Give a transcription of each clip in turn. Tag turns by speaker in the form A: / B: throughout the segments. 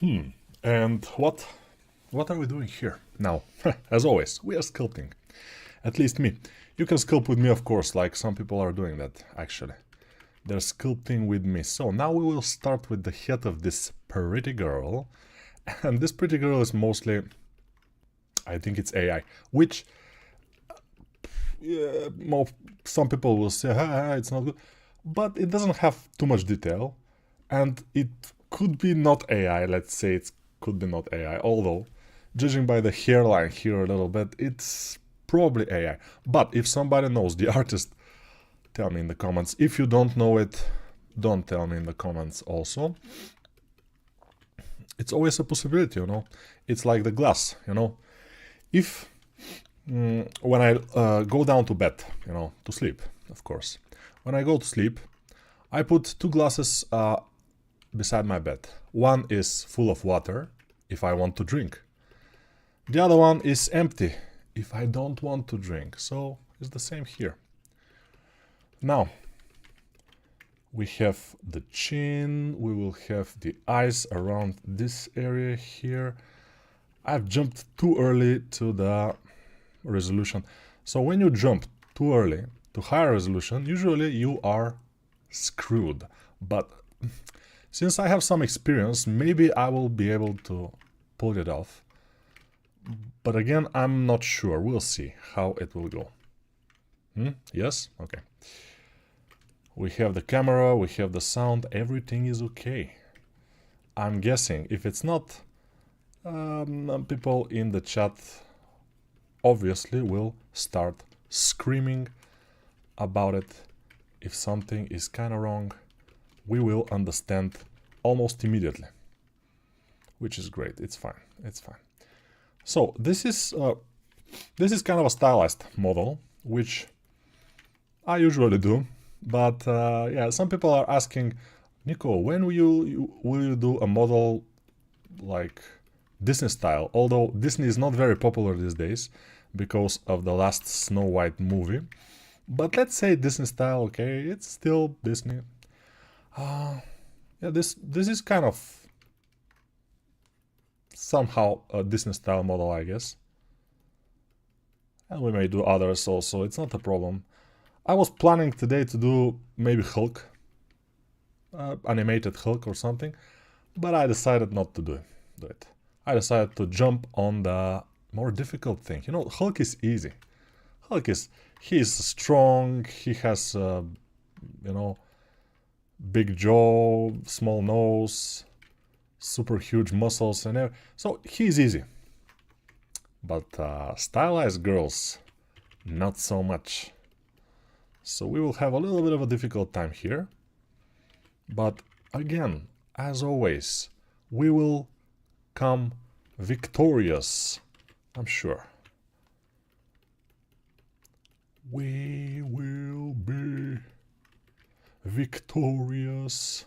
A: And what are we doing here? Now, as always, we are sculpting. At least me. You can sculpt with me, of course, like some people are doing that, actually. They're sculpting with me. So now we will start with the head of this pretty girl. And this pretty girl is mostly, I think it's AI, which some people will say, it's not good. But it doesn't have too much detail. And it could be not AI, let's say it could be not AI. Although, judging by the hairline here a little bit, it's probably AI. But if somebody knows the artist, tell me in the comments. If you don't know it, don't tell me in the comments also. It's always a possibility, you know. It's like the glass, you know. If when I go down to bed, you know, to sleep, of course. When I go to sleep, I put two glasses beside my bed. One is full of water, if I want to drink. The other one is empty, if I don't want to drink. So it's the same here. Now, we have the chin, we will have the eyes around this area here. I've jumped too early to the resolution. So when you jump too early to higher resolution, usually you are screwed. But since I have some experience, maybe I will be able to pull it off. But again, I'm not sure. We'll see how it will go. Yes? Okay. We have the camera, we have the sound, everything is okay. I'm guessing if it's not, people in the chat obviously will start screaming about it. If something is kind of wrong, we will understand almost immediately, which is great. It's fine. It's fine. So this is kind of a stylized model, which I usually do. But yeah, some people are asking, Nico, when will you do a model like Disney style? Although Disney is not very popular these days because of the last Snow White movie. But let's say Disney style, okay, it's still Disney. Yeah, this is kind of somehow a Disney style model, I guess. And we may do others also, it's not a problem. I was planning today to do maybe Hulk, animated Hulk or something, but I decided not to do it. I decided to jump on the more difficult thing. You know, Hulk is easy. He's strong, he has, you know, big jaw, small nose, super huge muscles and everything. So he's easy. But stylized girls, not so much. So we will have a little bit of a difficult time here. But again, as always, we will come victorious, I'm sure. We will be victorious.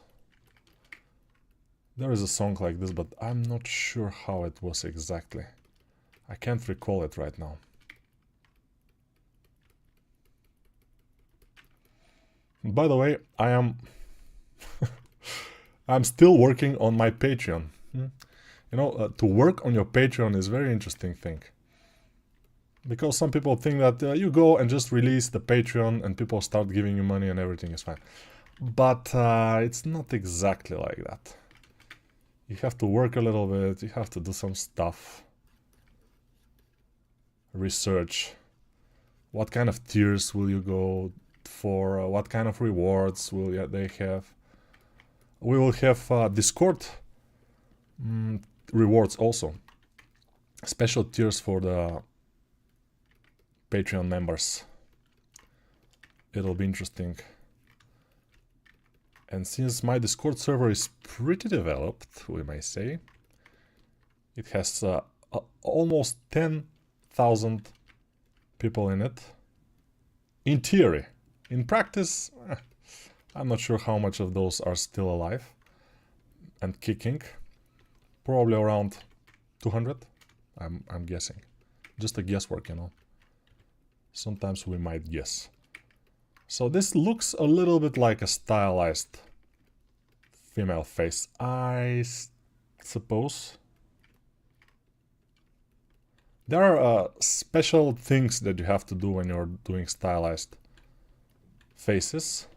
A: There is a song like this, but I'm not sure how it was exactly. I can't recall it right now. By the way, I am I'm still working on my Patreon. You know, to work on your Patreon is a very interesting thing. Because some people think that you go and just release the Patreon and people start giving you money and everything is fine. But it's not exactly like that. You have to work a little bit, you have to do some stuff. Research. What kind of tiers will you go for? What kind of rewards will they have? We will have Discord rewards also. Special tiers for the Patreon members. It'll be interesting. And since my Discord server is pretty developed, we may say, it has almost 10,000 people in it. In theory. In practice, I'm not sure how much of those are still alive and kicking. Probably around 200, I'm guessing. Just a guesswork, you know. Sometimes we might guess. So this looks a little bit like a stylized female face. I suppose. There are special things that you have to do when you're doing stylized faces.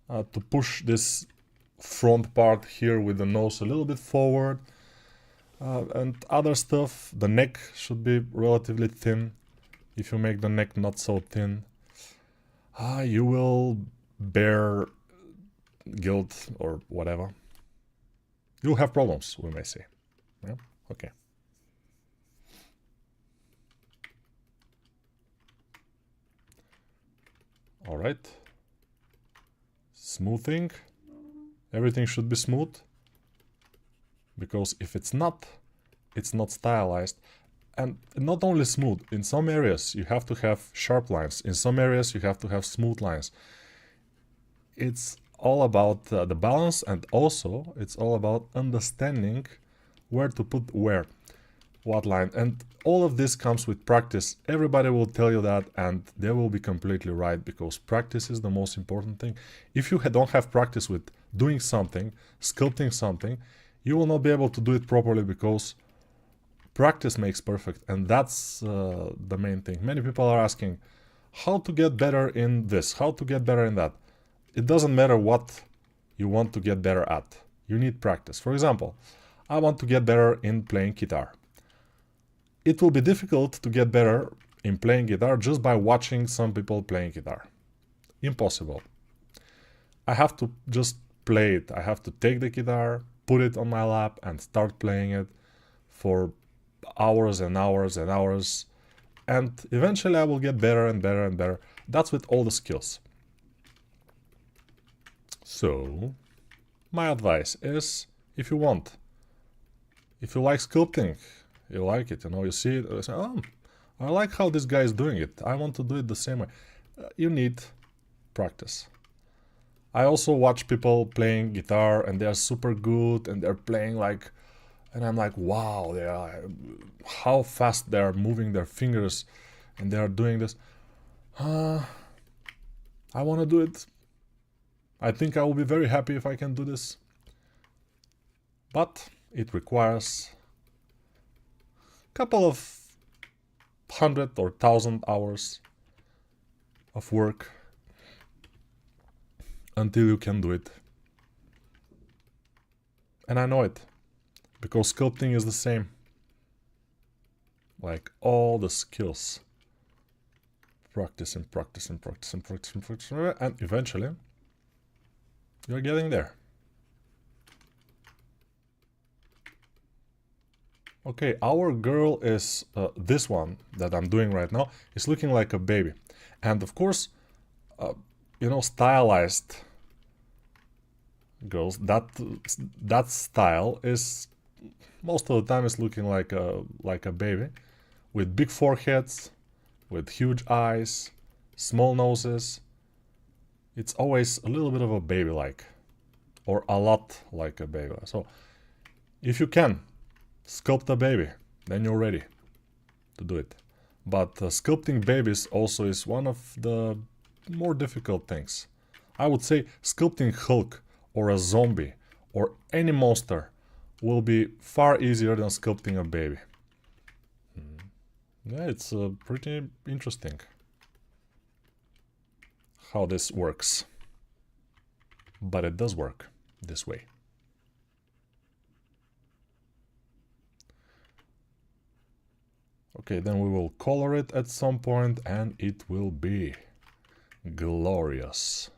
A: To push this front part here with the nose a little bit forward. And other stuff. The neck should be relatively thin. If you make the neck not so thin, you will bear guilt or whatever. You'll have problems, we may say. Yeah? Okay. All right. Smoothing. Everything should be smooth. Because if it's not stylized. And not only smooth, in some areas you have to have sharp lines. In some areas you have to have smooth lines. It's all about the balance, and also it's all about understanding where to put what line. And all of this comes with practice. Everybody will tell you that, and they will be completely right, because practice is the most important thing. If you don't have practice with doing something, sculpting something, you will not be able to do it properly, because practice makes perfect, and that's the main thing. Many people are asking how to get better in this, how to get better in that. It doesn't matter what you want to get better at. You need practice. For example, I want to get better in playing guitar. It will be difficult to get better in playing guitar just by watching some people playing guitar. Impossible. I have to just play it. I have to take the guitar, put it on my lap, and start playing it for hours and hours and hours. And eventually I will get better and better and better. That's with all the skills. So, my advice is, if you want, if you like sculpting, you like it, you see it, you say, oh, I like how this guy is doing it, I want to do it the same way. You need practice. I also watch people playing guitar, and they are super good, and they're playing like, and I'm like, wow, they are, how fast they are moving their fingers, and they are doing this. I want to do it. I think I will be very happy if I can do this. But it requires a couple of 100 or 1,000 hours of work until you can do it. And I know it, because sculpting is the same. Like all the skills. Practice and practice and practice and practice and practice, and eventually you're getting there. Okay, our girl is this one that I'm doing right now is looking like a baby. And of course, stylized girls, that style is most of the time is looking like a baby, with big foreheads, with huge eyes, small noses. It's always a little bit of a baby-like, or a lot like a baby. So, if you can sculpt a baby, then you're ready to do it. But sculpting babies also is one of the more difficult things. I would say sculpting Hulk or a zombie or any monster will be far easier than sculpting a baby. Yeah, it's pretty interesting how this works. But it does work this way. Okay, then we will color it at some point, and it will be glorious.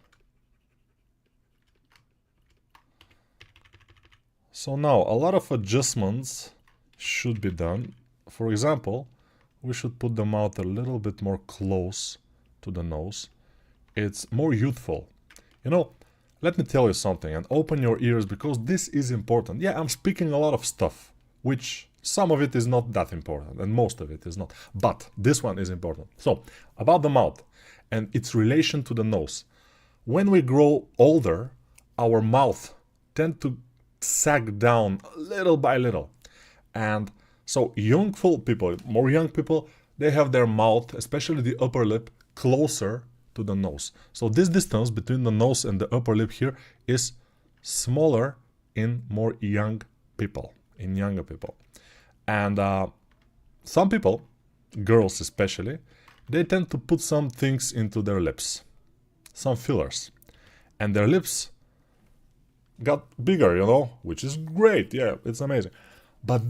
A: So now a lot of adjustments should be done. For example, we should put the mouth a little bit more close to the nose. It's more youthful. Let me tell you something, and open your ears, because this is important. Yeah, I'm speaking a lot of stuff, which some of it is not that important, and most of it is not. But this one is important. So, about the mouth and its relation to the nose. When we grow older, our mouth tend to sag down little by little. And so more young people, they have their mouth, especially the upper lip, closer to the nose. So this distance between the nose and the upper lip here is smaller in more young people, in younger people. And some people, girls especially, they tend to put some things into their lips, some fillers. And their lips got bigger, you know, which is great, yeah, it's amazing. But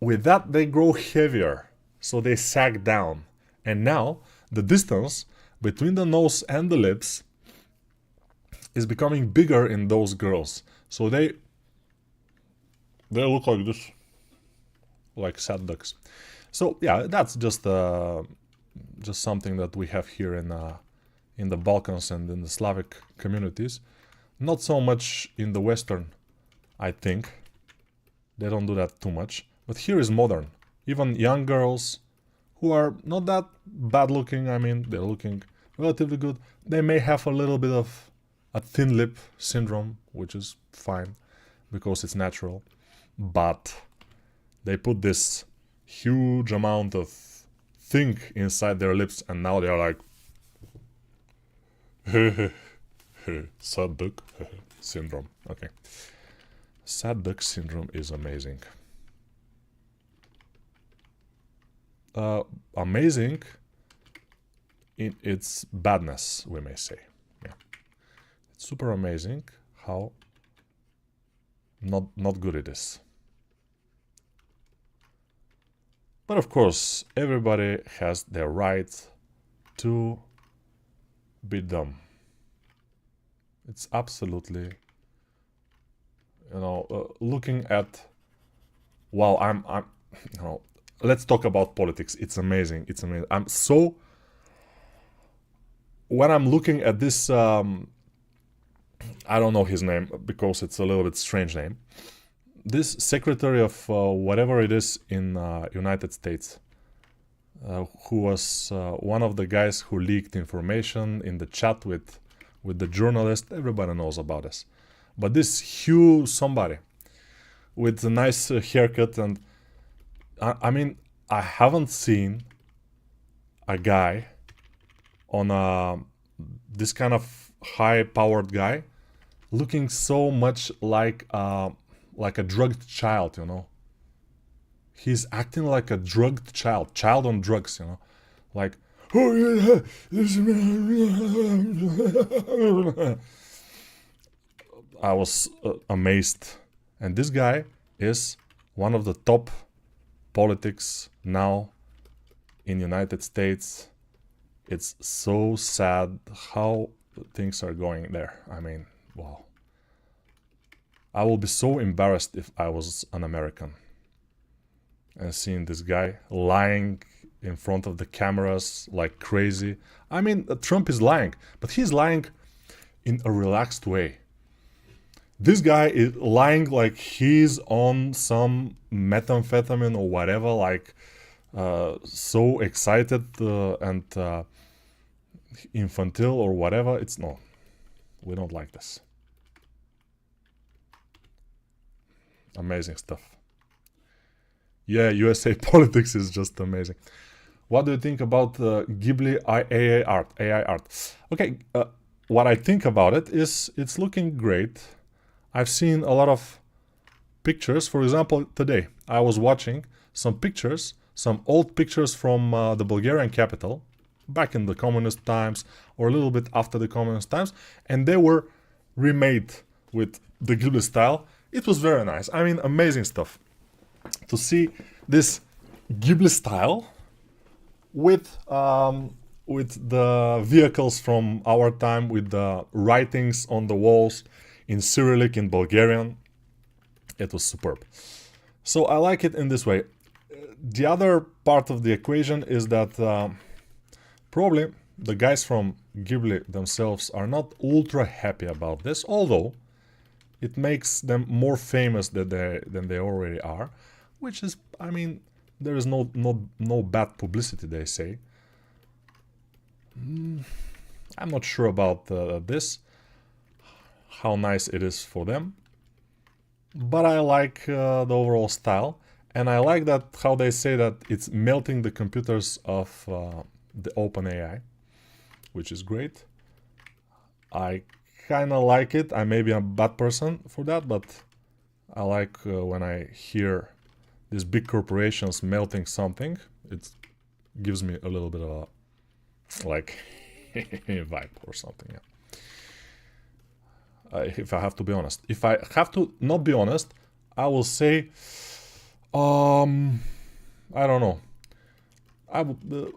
A: with that, they grow heavier, so they sag down. And now, the distance between the nose and the lips is becoming bigger in those girls. So they look like this, like sad ducks. So yeah, that's just something that we have here in the Balkans and in the Slavic communities. Not so much in the Western, I think. They don't do that too much. But here is modern. Even young girls who are not that bad looking, I mean, they're looking relatively good. They may have a little bit of a thin lip syndrome, which is fine because it's natural. But they put this huge amount of thing inside their lips and now they're like sad duck syndrome. Okay. Sad duck syndrome is amazing. Amazing in its badness, we may say. Yeah. It's super amazing how not good it is. But of course, everybody has their right to be dumb. It's absolutely, you know, looking at, well, I'm, you know, let's talk about politics. It's amazing. It's amazing. I'm so, when I'm looking at this, I don't know his name because it's a little bit strange name. This secretary of whatever it is in United States, who was one of the guys who leaked information in the chat with the journalist, everybody knows about this. But this Hugh somebody with a nice haircut, and I mean, I haven't seen a guy on this kind of high-powered guy looking so much like a drugged child, you know. He's acting like a drugged child on drugs, you know, like, oh yeah, I was amazed. And this guy is one of the top politics now in United States. It's so sad how things are going there. I mean, wow. I will be so embarrassed if I was an American and seeing this guy lying in front of the cameras like crazy. I mean, Trump is lying, but he's lying in a relaxed way. This guy is lying like he's on some methamphetamine or whatever, like so excited and infantile or whatever. It's no, we don't like this. Amazing stuff. Yeah, USA politics is just amazing. What do you think about Ghibli AI art? Okay, what I think about it is it's looking great. I've seen a lot of pictures. For example, today I was watching some pictures, some old pictures from the Bulgarian capital, back in the communist times or a little bit after the communist times, and they were remade with the Ghibli style. It was very nice. I mean, amazing stuff. To see this Ghibli style with the vehicles from our time, with the writings on the walls in Cyrillic, in Bulgarian, it was superb. So I like it in this way. The other part of the equation is that probably the guys from Ghibli themselves are not ultra happy about this, although it makes them more famous than they already are, which is, I mean, there is no bad publicity, they say. I'm not sure about this, how nice it is for them, but I like the overall style, and I like that how they say that it's melting the computers of the OpenAI, which is great. I kind of like it. I may be a bad person for that, but I like when I hear these big corporations melting something. It gives me a little bit of a like vibe or something. Yeah. If I have to be honest, if I have to not be honest, I will say, I don't know.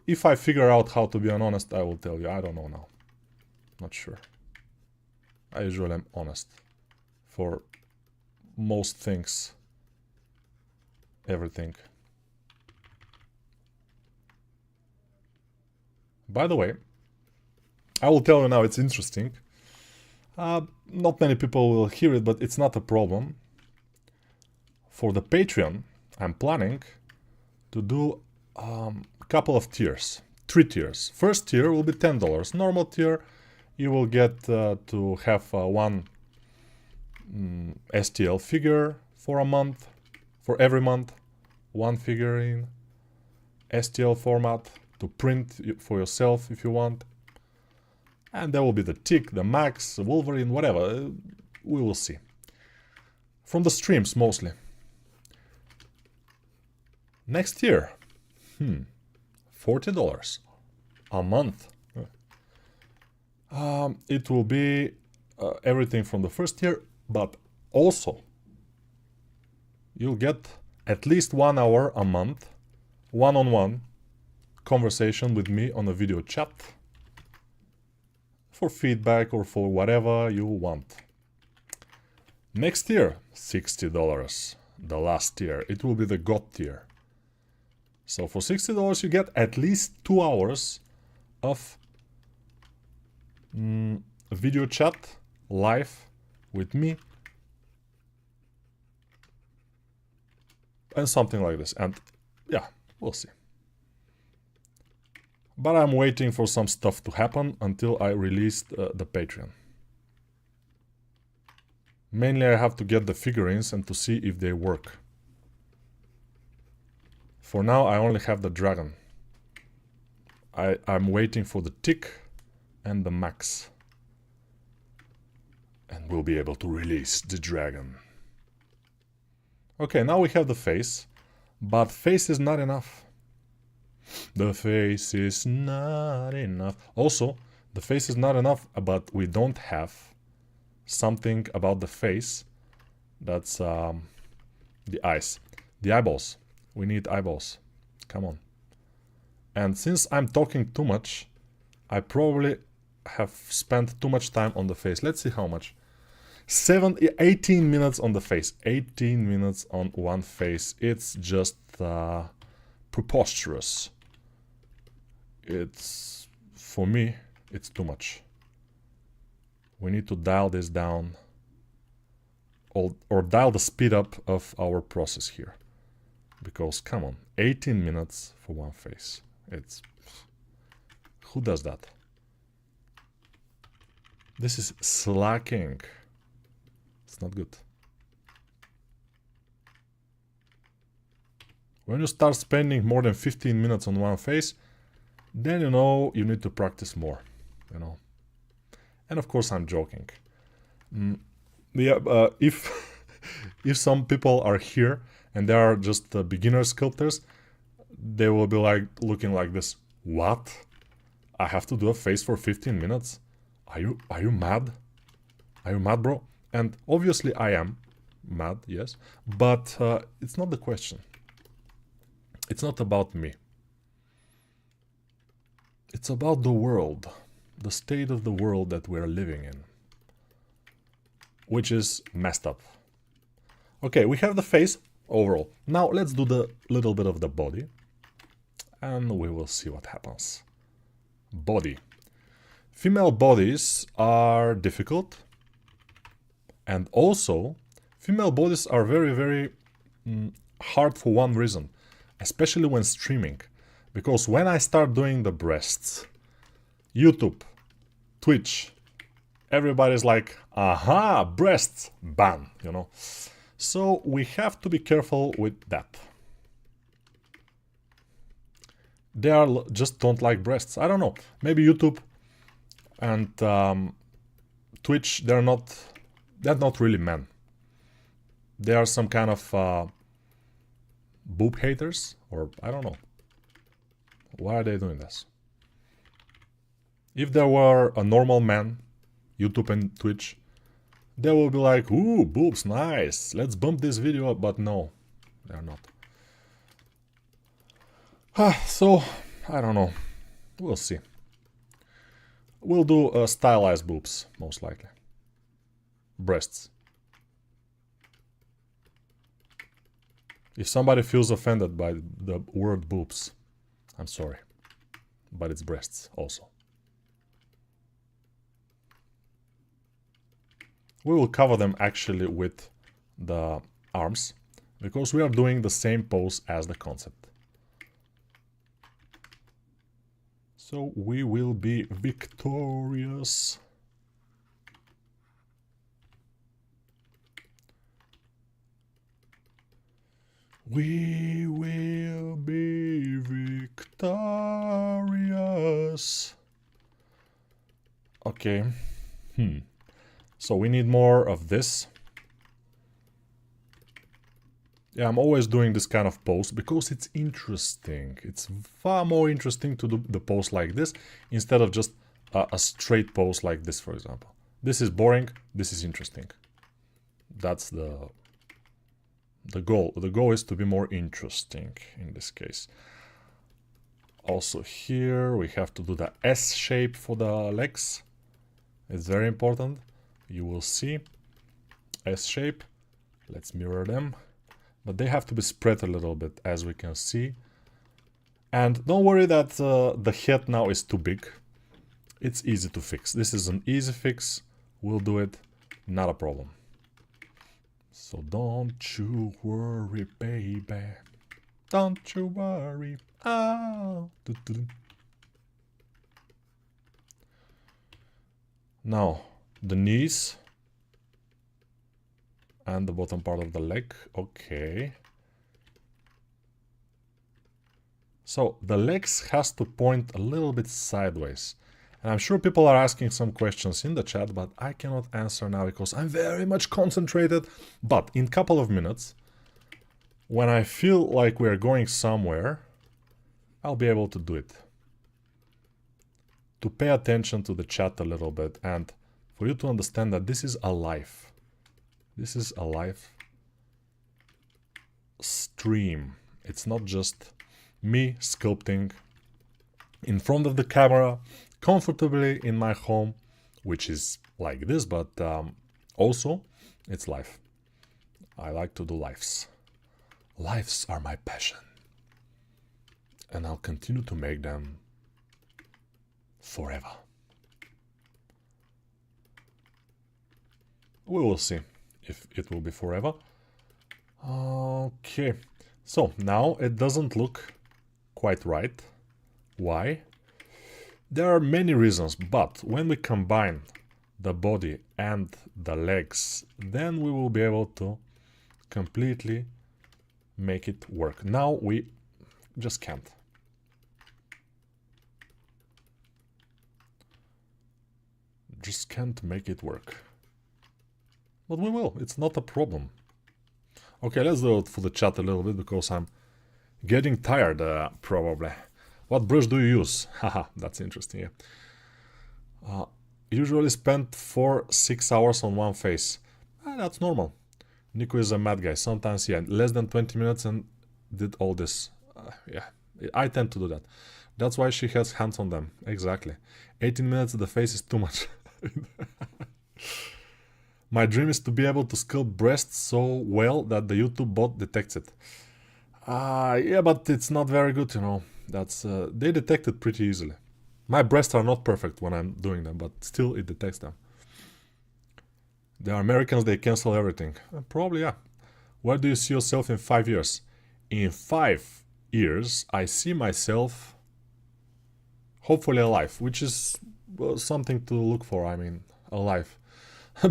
A: If I figure out how to be honest, I will tell you. I don't know now. Not sure. I usually am honest for most things, everything. By the way, I will tell you now, it's interesting. Not many people will hear it, but it's not a problem. For the Patreon, I'm planning to do a couple of tiers, 3 tiers. First tier will be $10. Normal tier, you will get to have one STL figure for a month, for every month, one figure in STL format to print for yourself if you want. And there will be the Tick, the Max, the Wolverine, whatever. We will see. From the streams, mostly. Next year, $40 a month. It will be everything from the first tier, but also you'll get at least 1 hour a month, one-on-one conversation with me on a video chat for feedback or for whatever you want. Next tier, $60, the last tier. It will be the God tier. So for $60 you get at least 2 hours of video chat live with me and something like this. And yeah, we'll see. But I'm waiting for some stuff to happen until I release the Patreon. Mainly I have to get the figurines and to see if they work. For now I only have the dragon. I'm waiting for the Tick and the Max. And we'll be able to release the dragon. Okay, now we have the face. But face is not enough. The face is not enough. Also, the face is not enough, but we don't have something about the face. That's the eyes. The eyeballs. We need eyeballs. Come on. And since I'm talking too much, I probably have spent too much time on the face. Let's see how much. 18 minutes on the face. 18 minutes on one face. It's just preposterous. It's, for me, it's too much. We need to dial this down or dial the speed up of our process here. Because, come on, 18 minutes for one face. It's... Who does that? This is slacking. It's not good. When you start spending more than 15 minutes on one face, then you know you need to practice more, you know. And of course I'm joking. If some people are here and they are just beginner sculptors, they will be like looking like this. What? I have to do a face for 15 minutes? Are you mad? Are you mad, bro? And obviously I am mad, yes, but it's not the question. It's not about me. It's about the world, the state of the world that we're living in, which is messed up. Okay, we have the face overall. Now let's do the little bit of the body and we will see what happens. Body. Female bodies are difficult, and also female bodies are very, very hard for one reason, especially when streaming. Because when I start doing the breasts, YouTube, Twitch, everybody's like, aha, breasts, ban, you know. So we have to be careful with that. They are just don't like breasts. I don't know. Maybe YouTube and Twitch, they're not really men. They are some kind of boob haters, or I don't know. Why are they doing this? If there were a normal man, YouTube and Twitch, they will be like, ooh, boobs, nice, let's bump this video up, but no, they're not. So, I don't know, we'll see. We'll do stylized boobs, most likely. Breasts. If somebody feels offended by the word boobs, I'm sorry, but it's breasts also. We will cover them actually with the arms, because we are doing the same pose as the concept. So we will be victorious. We will be victorious. Okay. So we need more of this. Yeah, I'm always doing this kind of pose because it's interesting. It's far more interesting to do the pose like this instead of just a straight pose like this, for example. This is boring, this is interesting. That's the goal. The goal is to be more interesting in this case. Also here we have to do the S shape for the legs. It's very important. You will see S shape. Let's mirror them. But they have to be spread a little bit, as we can see. And don't worry that the head now is too big. It's easy to fix. This is an easy fix. We'll do it. Not a problem. So don't you worry, baby. Don't you worry. Oh. Now, the knees and the bottom part of the leg. Okay. So the legs has to point a little bit sideways. And I'm sure people are asking some questions in the chat, but I cannot answer now because I'm very much concentrated. But in a couple of minutes, when I feel like we're going somewhere, I'll be able to do it. To pay attention to the chat a little bit and for you to understand that this is a live. This is a live stream. It's not just me sculpting in front of the camera, comfortably in my home, which is like this, but also it's live. I like to do lives. Lives are my passion. And I'll continue to make them forever. We will see if it will be forever. Okay, so now it doesn't look quite right. Why? There are many reasons, but when we combine the body and the legs, then we will be able to completely make it work. Now we just can't. Just can't make it work. But we will, it's not a problem. Okay, let's do it for the chat a little bit because I'm getting tired, probably. What brush do you use? Haha, that's interesting, yeah. Usually spend 4-6 hours on one face. That's normal. Nico is a mad guy. Sometimes, yeah, less than 20 minutes and did all this. Yeah, I tend to do that. That's why she has hands on them. Exactly. 18 minutes, the face is too much. My dream is to be able to sculpt breasts so well that the YouTube bot detects it. Yeah, but it's not very good, you know. That's they detect it pretty easily. My breasts are not perfect when I'm doing them, but still it detects them. The Americans, they cancel everything. Probably, yeah. Where do you see yourself in 5 years? In 5 years, I see myself hopefully alive, which is something to look for, I mean, alive.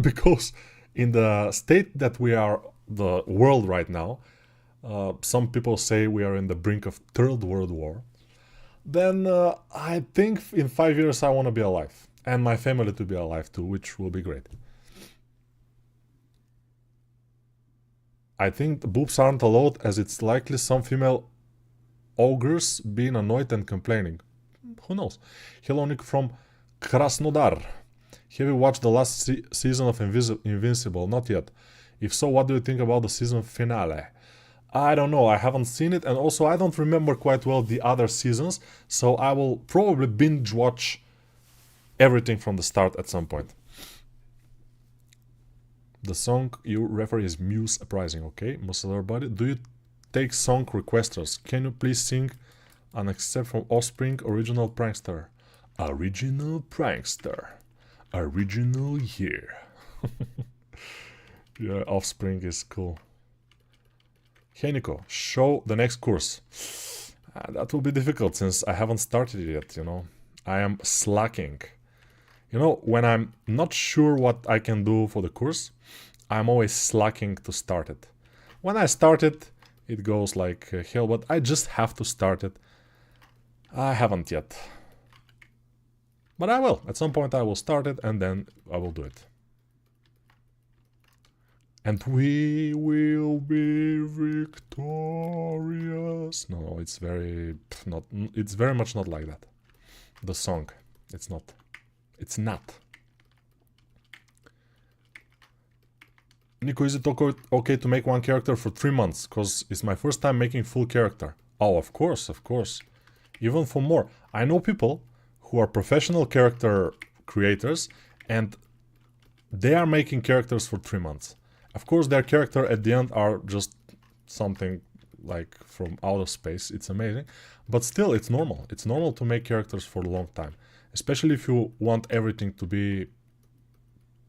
A: Because in the state that we are, the world right now, some people say we are in the brink of Third World War. Then I think in 5 years I want to be alive. And my family to be alive too, which will be great. I think the boobs aren't allowed as it's likely some female ogres being annoyed and complaining. Who knows? Hello Nick from Krasnodar. Have you watched the last season of Invincible? Not yet. If so, what do you think about the season finale? I don't know, I haven't seen it, and also I don't remember quite well the other seasons, so I will probably binge watch everything from the start at some point. The song you refer is Muse Uprising, okay? Muscular Body. Do you take song requesters? Can you please sing an except from Offspring, Original Prankster? Original Prankster. Original year. Yeah, Offspring is cool. Hey Nico, show the next course. That will be difficult since I haven't started it yet, you know. I am slacking. You know, when I'm not sure what I can do for the course, I'm always slacking to start it. When I start it, it goes like hell, but I just have to start it. I haven't yet. But I will. At some point I will start it and then I will do it. And we will be victorious. No, it's very not. It's very much not like that. The song, it's not. It's not. Nico, is it okay to make one character for 3 months? Because it's my first time making full character. Oh, of course, of course. Even for more. I know people who are professional character creators and they are making characters for 3 months. Of course, their character at the end are just something like from outer space. It's amazing. But still, it's normal. It's normal to make characters for a long time. Especially if you want everything to be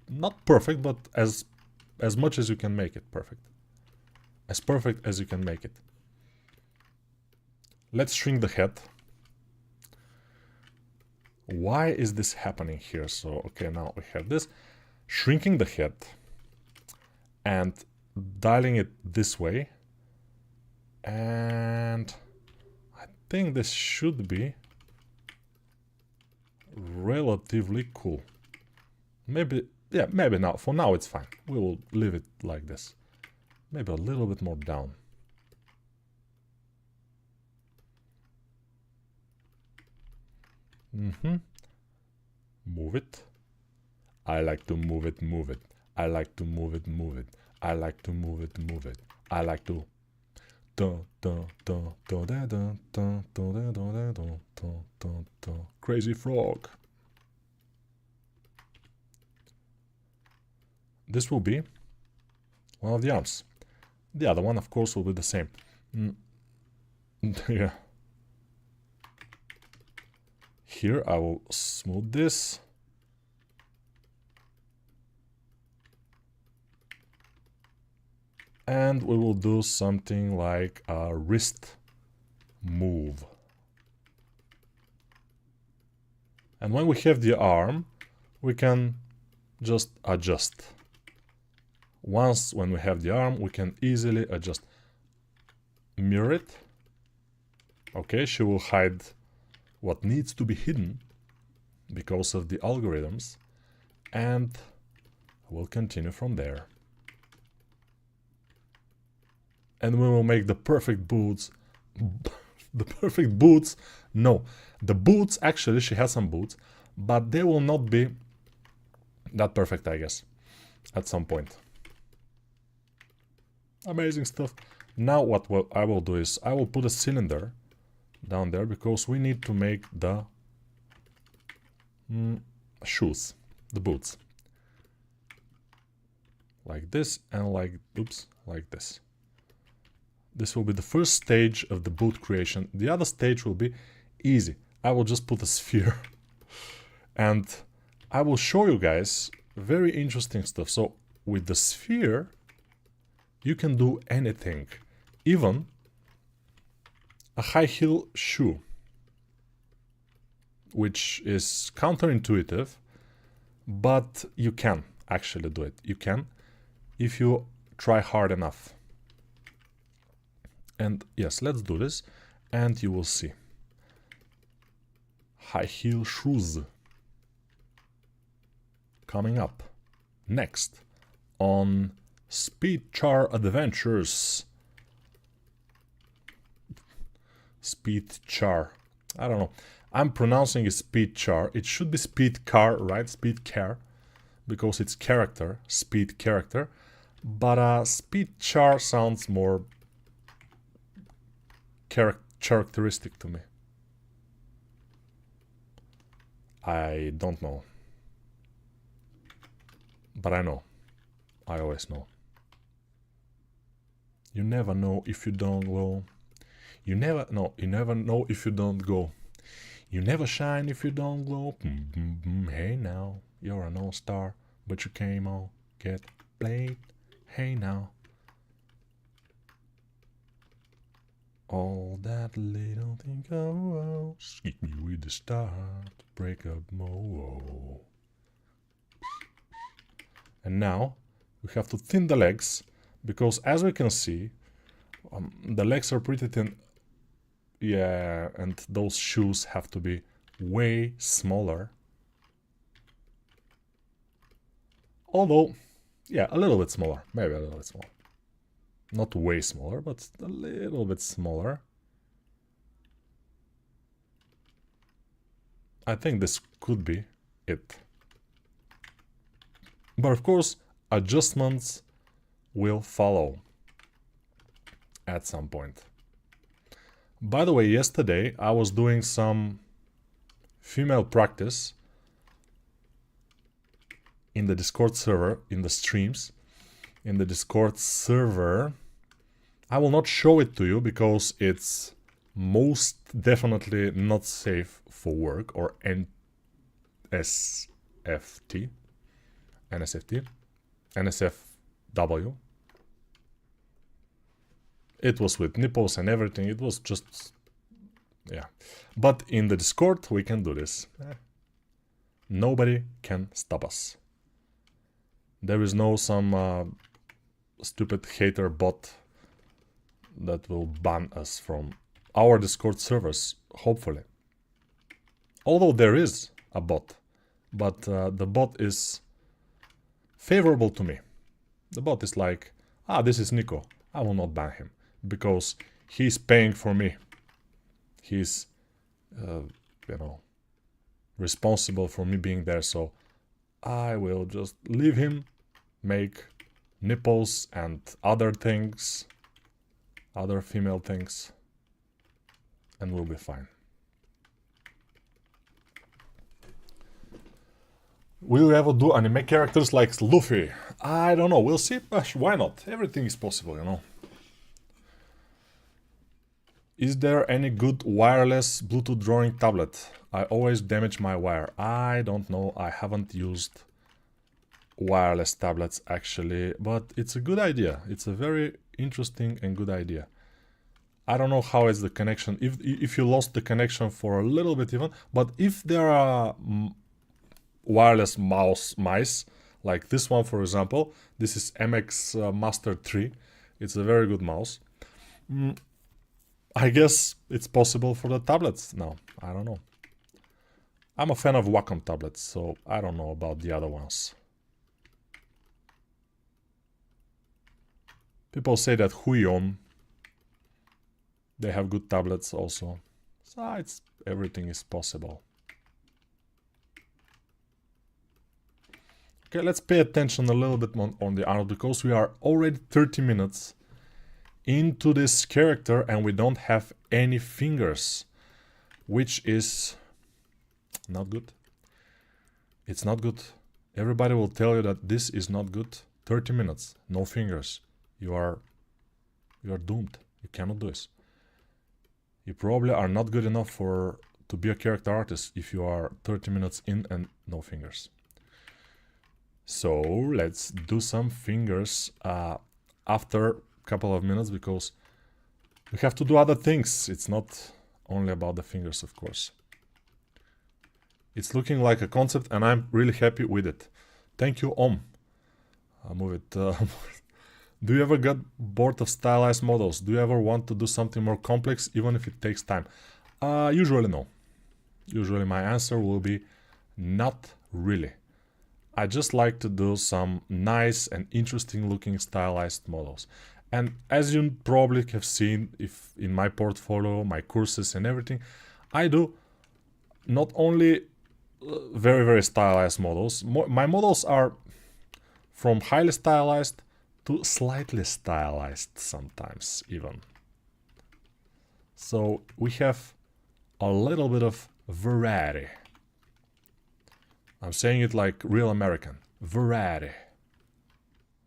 A: not perfect, but as much as you can make it perfect. As perfect as you can make it. Let's shrink the head. Why is this happening here? So, okay, now we have this. Shrinking the head. And dialing it this way. And I think this should be relatively cool. Maybe, yeah, maybe now. For now it's fine. We will leave it like this. Maybe a little bit more down. Move it. I like to move it, move it. I like to move it, move it. I like to move it, move it. I like to. Crazy frog. This will be one of the arms. The other one, of course, will be the same. Yeah. Here I will smooth this. And we will do something like a wrist move. And when we have the arm, we can just adjust. Once when we have the arm, we can easily adjust. Mirror it. Okay, she will hide what needs to be hidden because of the algorithms. And we'll continue from there. And we will make the perfect boots. The perfect boots. No, the boots, actually, she has some boots, but they will not be that perfect, I guess, at some point. Amazing stuff. Now what I will do is I will put a cylinder down there because we need to make the shoes, the boots. Like this and like, oops, like this. This will be the first stage of the boot creation. The other stage will be easy. I will just put a sphere. And I will show you guys very interesting stuff. So with the sphere, you can do anything. Even a high heel shoe. Which is counterintuitive. But you can actually do it. You can if you try hard enough. And yes, let's do this, and you will see. High heel shoes. Coming up. Next, on Speed Char Adventures. Speed Char. I don't know. I'm pronouncing it Speed Char. It should be Speed Car, right? Speed Car. Because it's character. Speed character. But Speed Char sounds more characteristic to me. I don't know. But I know. I always know. You never know if you don't go. You never know if you don't go. You never shine if you don't glow. Hey now, you're an all-star, but you came on, get played. Hey now. All that little thing goes. Keep me with the start. Break up mo. And now we have to thin the legs, because as we can see, the legs are pretty thin. Yeah, and those shoes have to be way smaller. Although, yeah, a little bit smaller. Maybe a little bit smaller. Not way smaller, but a little bit smaller. I think this could be it. But of course, adjustments will follow at some point. By the way, yesterday I was doing some female practice in the Discord server, in the streams, in the Discord server. I will not show it to you because it's most definitely not safe for work, or NSFW. It was with nipples and everything. It was just, yeah. But in the Discord we can do this. Nobody can stop us. There is no some stupid hater bot that will ban us from our Discord servers, hopefully. Although there is a bot, but the bot is favorable to me. The bot is like, this is Nico, I will not ban him, because he's paying for me. He's, you know, responsible for me being there, so I will just leave him make nipples and other things, other female things, and we'll be fine. Will we ever do anime characters like Luffy? I don't know, we'll see. Why not? Everything is possible, you know. Is there any good wireless Bluetooth drawing tablet? I always damage my wire. I don't know, I haven't used wireless tablets actually, but it's a good idea. It's a very interesting and good idea. I don't know how is the connection, if you lost the connection for a little bit even, but if there are wireless mice, like this one for example, this is MX Master 3, it's a very good mouse. I guess it's possible for the tablets now, I don't know. I'm a fan of Wacom tablets, so I don't know about the other ones. People say that Huion, they have good tablets also. So everything is possible. Okay, let's pay attention a little bit more on the Arnold, because we are already 30 minutes into this character and we don't have any fingers, which is not good. It's not good. Everybody will tell you that this is not good. 30 minutes, no fingers. You are doomed. You cannot do this. You probably are not good enough to be a character artist if you are 30 minutes in and no fingers. So let's do some fingers after a couple of minutes, because we have to do other things. It's not only about the fingers, of course. It's looking like a concept and I'm really happy with it. Thank you, Om. I'll move it. Do you ever get bored of stylized models? Do you ever want to do something more complex, even if it takes time? Usually no. Usually my answer will be not really. I just like to do some nice and interesting looking stylized models. And as you probably have seen if in my portfolio, my courses and everything, I do not only very, very stylized models. My models are from highly stylized to slightly stylized sometimes even. So we have a little bit of variety. I'm saying it like real American. Variety.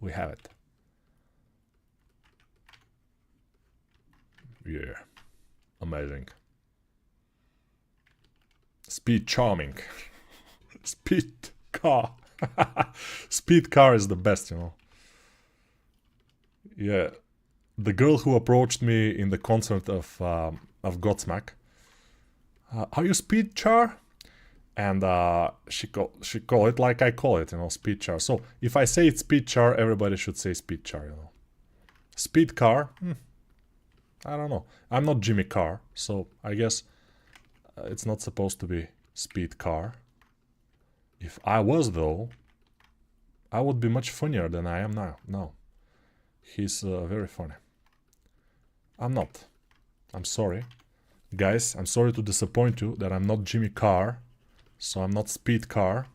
A: We have it. Yeah. Amazing. Speed charming. Speed car. Speed car is the best, you know. Yeah. The girl who approached me in the concert of Godsmack. Are you Speed Char? And she call it like I call it, you know, Speed Char. So if I say it's Speed Char, everybody should say Speed Char, you know. Speed car? I don't know. I'm not Jimmy Carr, so I guess it's not supposed to be Speed Car. If I was, though, I would be much funnier than I am now. No. He's very funny. I'm not. I'm sorry. Guys, I'm sorry to disappoint you that I'm not Jimmy Carr. So I'm not Speed Car.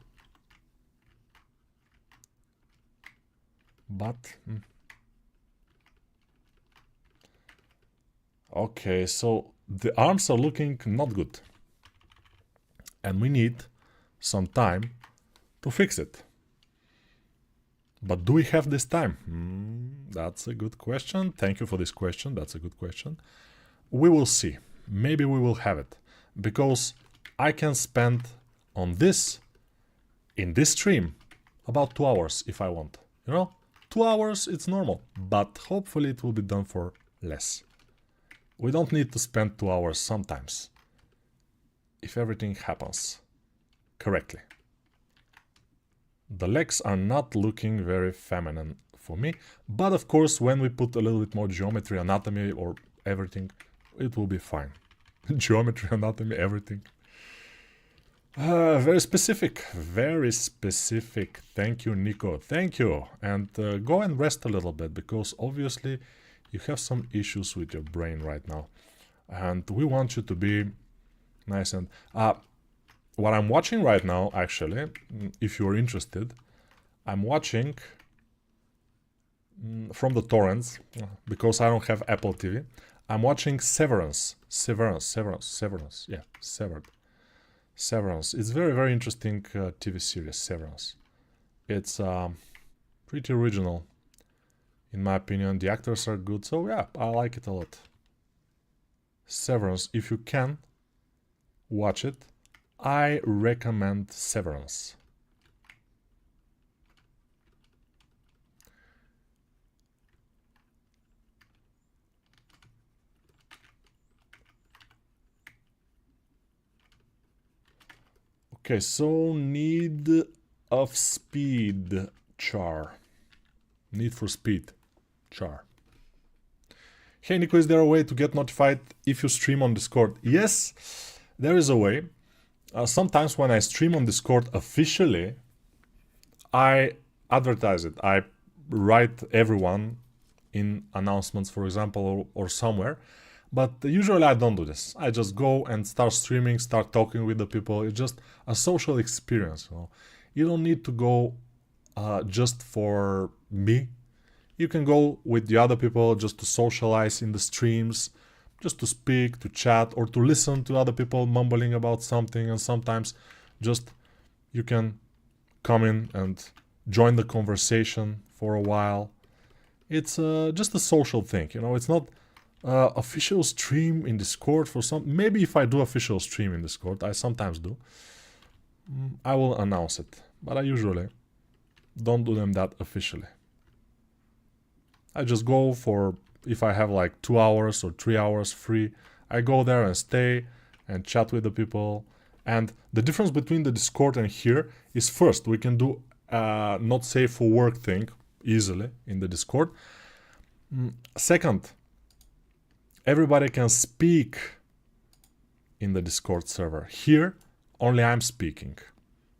A: But... Okay, so the arms are looking not good. And we need some time to fix it. But do we have this time? That's a good question. Thank you for this question. That's a good question. We will see. Maybe we will have it. Because I can spend on this, in this stream, about 2 hours if I want. You know, 2 hours, it's normal. But hopefully it will be done for less. We don't need to spend 2 hours sometimes. If everything happens correctly. The legs are not looking very feminine for me. But of course, when we put a little bit more geometry, anatomy or everything, it will be fine. Geometry, anatomy, everything. Very specific. Very specific. Thank you, Nico. Thank you. And go and rest a little bit, because obviously you have some issues with your brain right now. And we want you to be nice and... what I'm watching right now, actually, if you're interested, I'm watching from the torrents, because I don't have Apple TV. I'm watching Severance. Yeah, Severance. It's very, very interesting TV series, Severance. It's pretty original, in my opinion. The actors are good, so yeah, I like it a lot. Severance, if you can watch it, I recommend Severance. Okay, so need of speed char. Need for speed char. Hey Nico, is there a way to get notified if you stream on Discord? Yes, there is a way. Sometimes when I stream on Discord officially, I advertise it. I write everyone in announcements, for example, or somewhere. But usually I don't do this. I just go and start streaming, start talking with the people. It's just a social experience. You know? You don't need to go just for me. You can go with the other people just to socialize in the streams, just to speak, to chat, or to listen to other people mumbling about something. And sometimes just you can come in and join the conversation for a while. It's just a social thing, you know. It's not official stream in Discord for some. Maybe if I do official stream in Discord, I sometimes do, I will announce it. But I usually don't do them that officially. I just go for, if I have like 2 hours or 3 hours free, I go there and stay and chat with the people. And the difference between the Discord and here is, first, we can do not safe for work thing easily in the Discord. Second, everybody can speak in the Discord server. Here, only I'm speaking.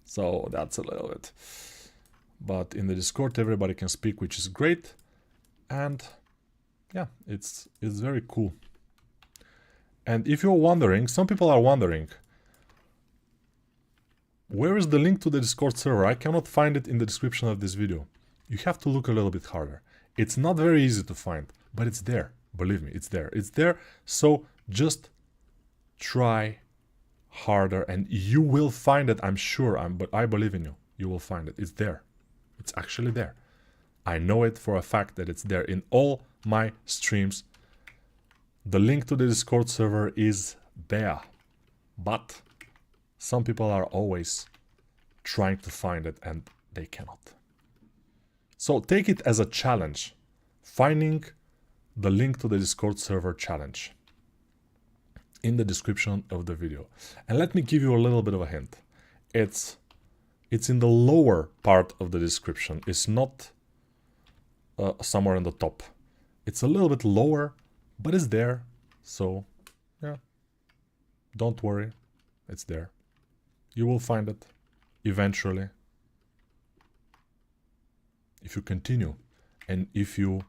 A: So that's a little bit but in the Discord everybody can speak, which is great. And yeah, it's very cool. And if you're wondering, some people are wondering, where is the link to the Discord server? I cannot find it in the description of this video. You have to look a little bit harder. It's not very easy to find, but it's there. Believe me, it's there. It's there, so just try harder and you will find it, I'm sure. But I believe in you. You will find it. It's there. It's actually there. I know it for a fact that it's there in all my streams. The link to the Discord server is there, but some people are always trying to find it and they cannot. So take it as a challenge, finding the link to the Discord server challenge in the description of the video. And let me give you a little bit of a hint. It's in the lower part of the description. It's not somewhere on the top. It's a little bit lower, but it's there. So yeah, don't worry, it's there. You will find it eventually if you continue, and if you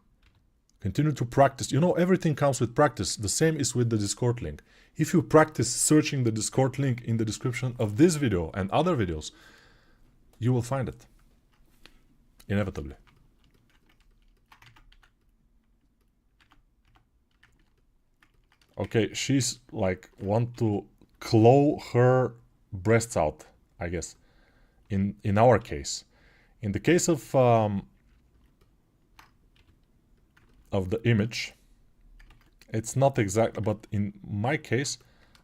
A: continue to practice. You know, everything comes with practice. The same is with the Discord link. If you practice searching the Discord link in the description of this video and other videos, you will find it inevitably. Okay, she's like want to claw her breasts out, I guess, in our case. In the case of the image, it's not exact, but in my case,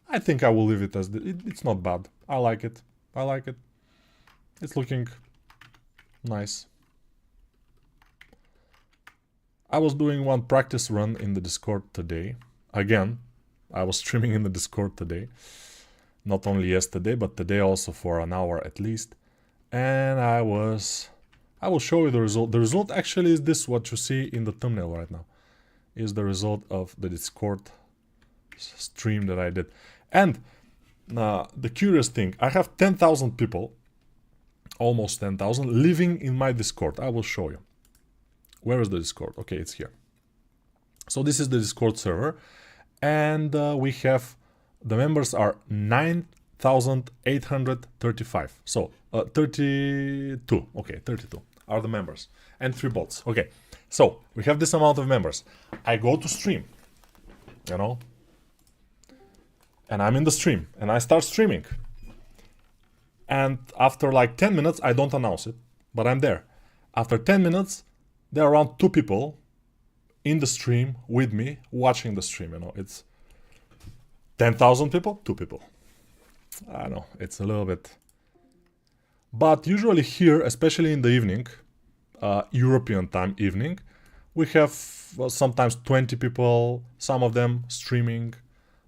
A: I think I will leave it as it's not bad. I like it. I like it. It's looking nice. I was doing one practice run in the Discord today. Again, I was streaming in the Discord today. Not only yesterday, but today also for an hour at least. And I will show you the result. The result actually is this, what you see in the thumbnail right now. Is the result of the Discord stream that I did. And the curious thing, I have 10,000 people, almost 10,000, living in my Discord. I will show you. Where is the Discord? Okay, it's here. So this is the Discord server. And we have, the members are 9,835. So 32. Okay, 32 are the members. And 3 bots. Okay, so we have this amount of members. I go to stream, you know, and I'm in the stream and I start streaming. And after like 10 minutes, I don't announce it, but I'm there. After 10 minutes, there are around 2 people in the stream with me, watching the stream, you know. It's 10,000 people, 2 people. I know, it's a little bit. But usually here, especially in the evening, European time evening, we have sometimes 20 people, some of them streaming,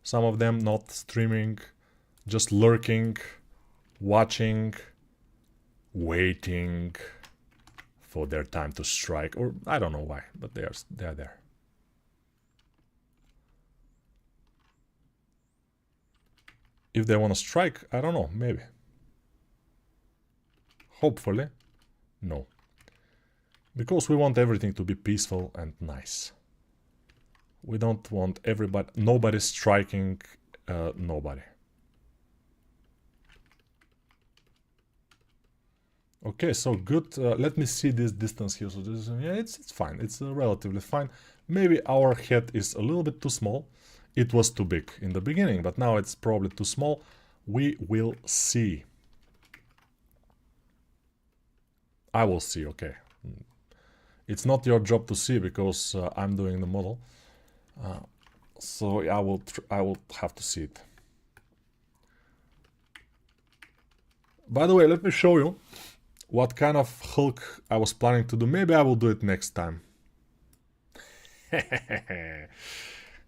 A: some of them not streaming, just lurking, watching, waiting for their time to strike, or I don't know why, but they're there. If they want to strike, I don't know, maybe. Hopefully, no. Because we want everything to be peaceful and nice. We don't want nobody striking nobody. Okay, so good. Let me see this distance here. So this, yeah, it's fine. It's relatively fine. Maybe our head is a little bit too small. It was too big in the beginning, but now it's probably too small. We will see. I will see, okay. It's not your job to see because I'm doing the model. So I will have to see it. By the way, let me show you what kind of Hulk I was planning to do. Maybe I will do it next time.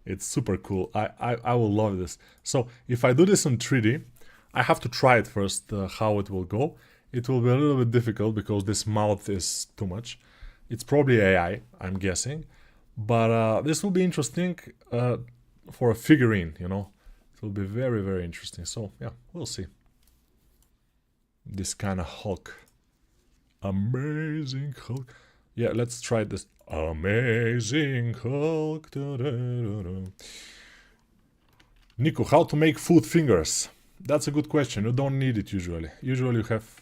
A: It's super cool. I will love this. So if I do this in 3D, I have to try it first, how it will go. It will be a little bit difficult because this mouth is too much. It's probably AI, I'm guessing. But this will be interesting for a figurine, you know. It will be very, very interesting. So yeah, we'll see. This kind of Hulk. Amazing Hulk. Yeah, let's try this. Amazing Hulk. Nico, how to make foot fingers? That's a good question. You don't need it usually. Usually you have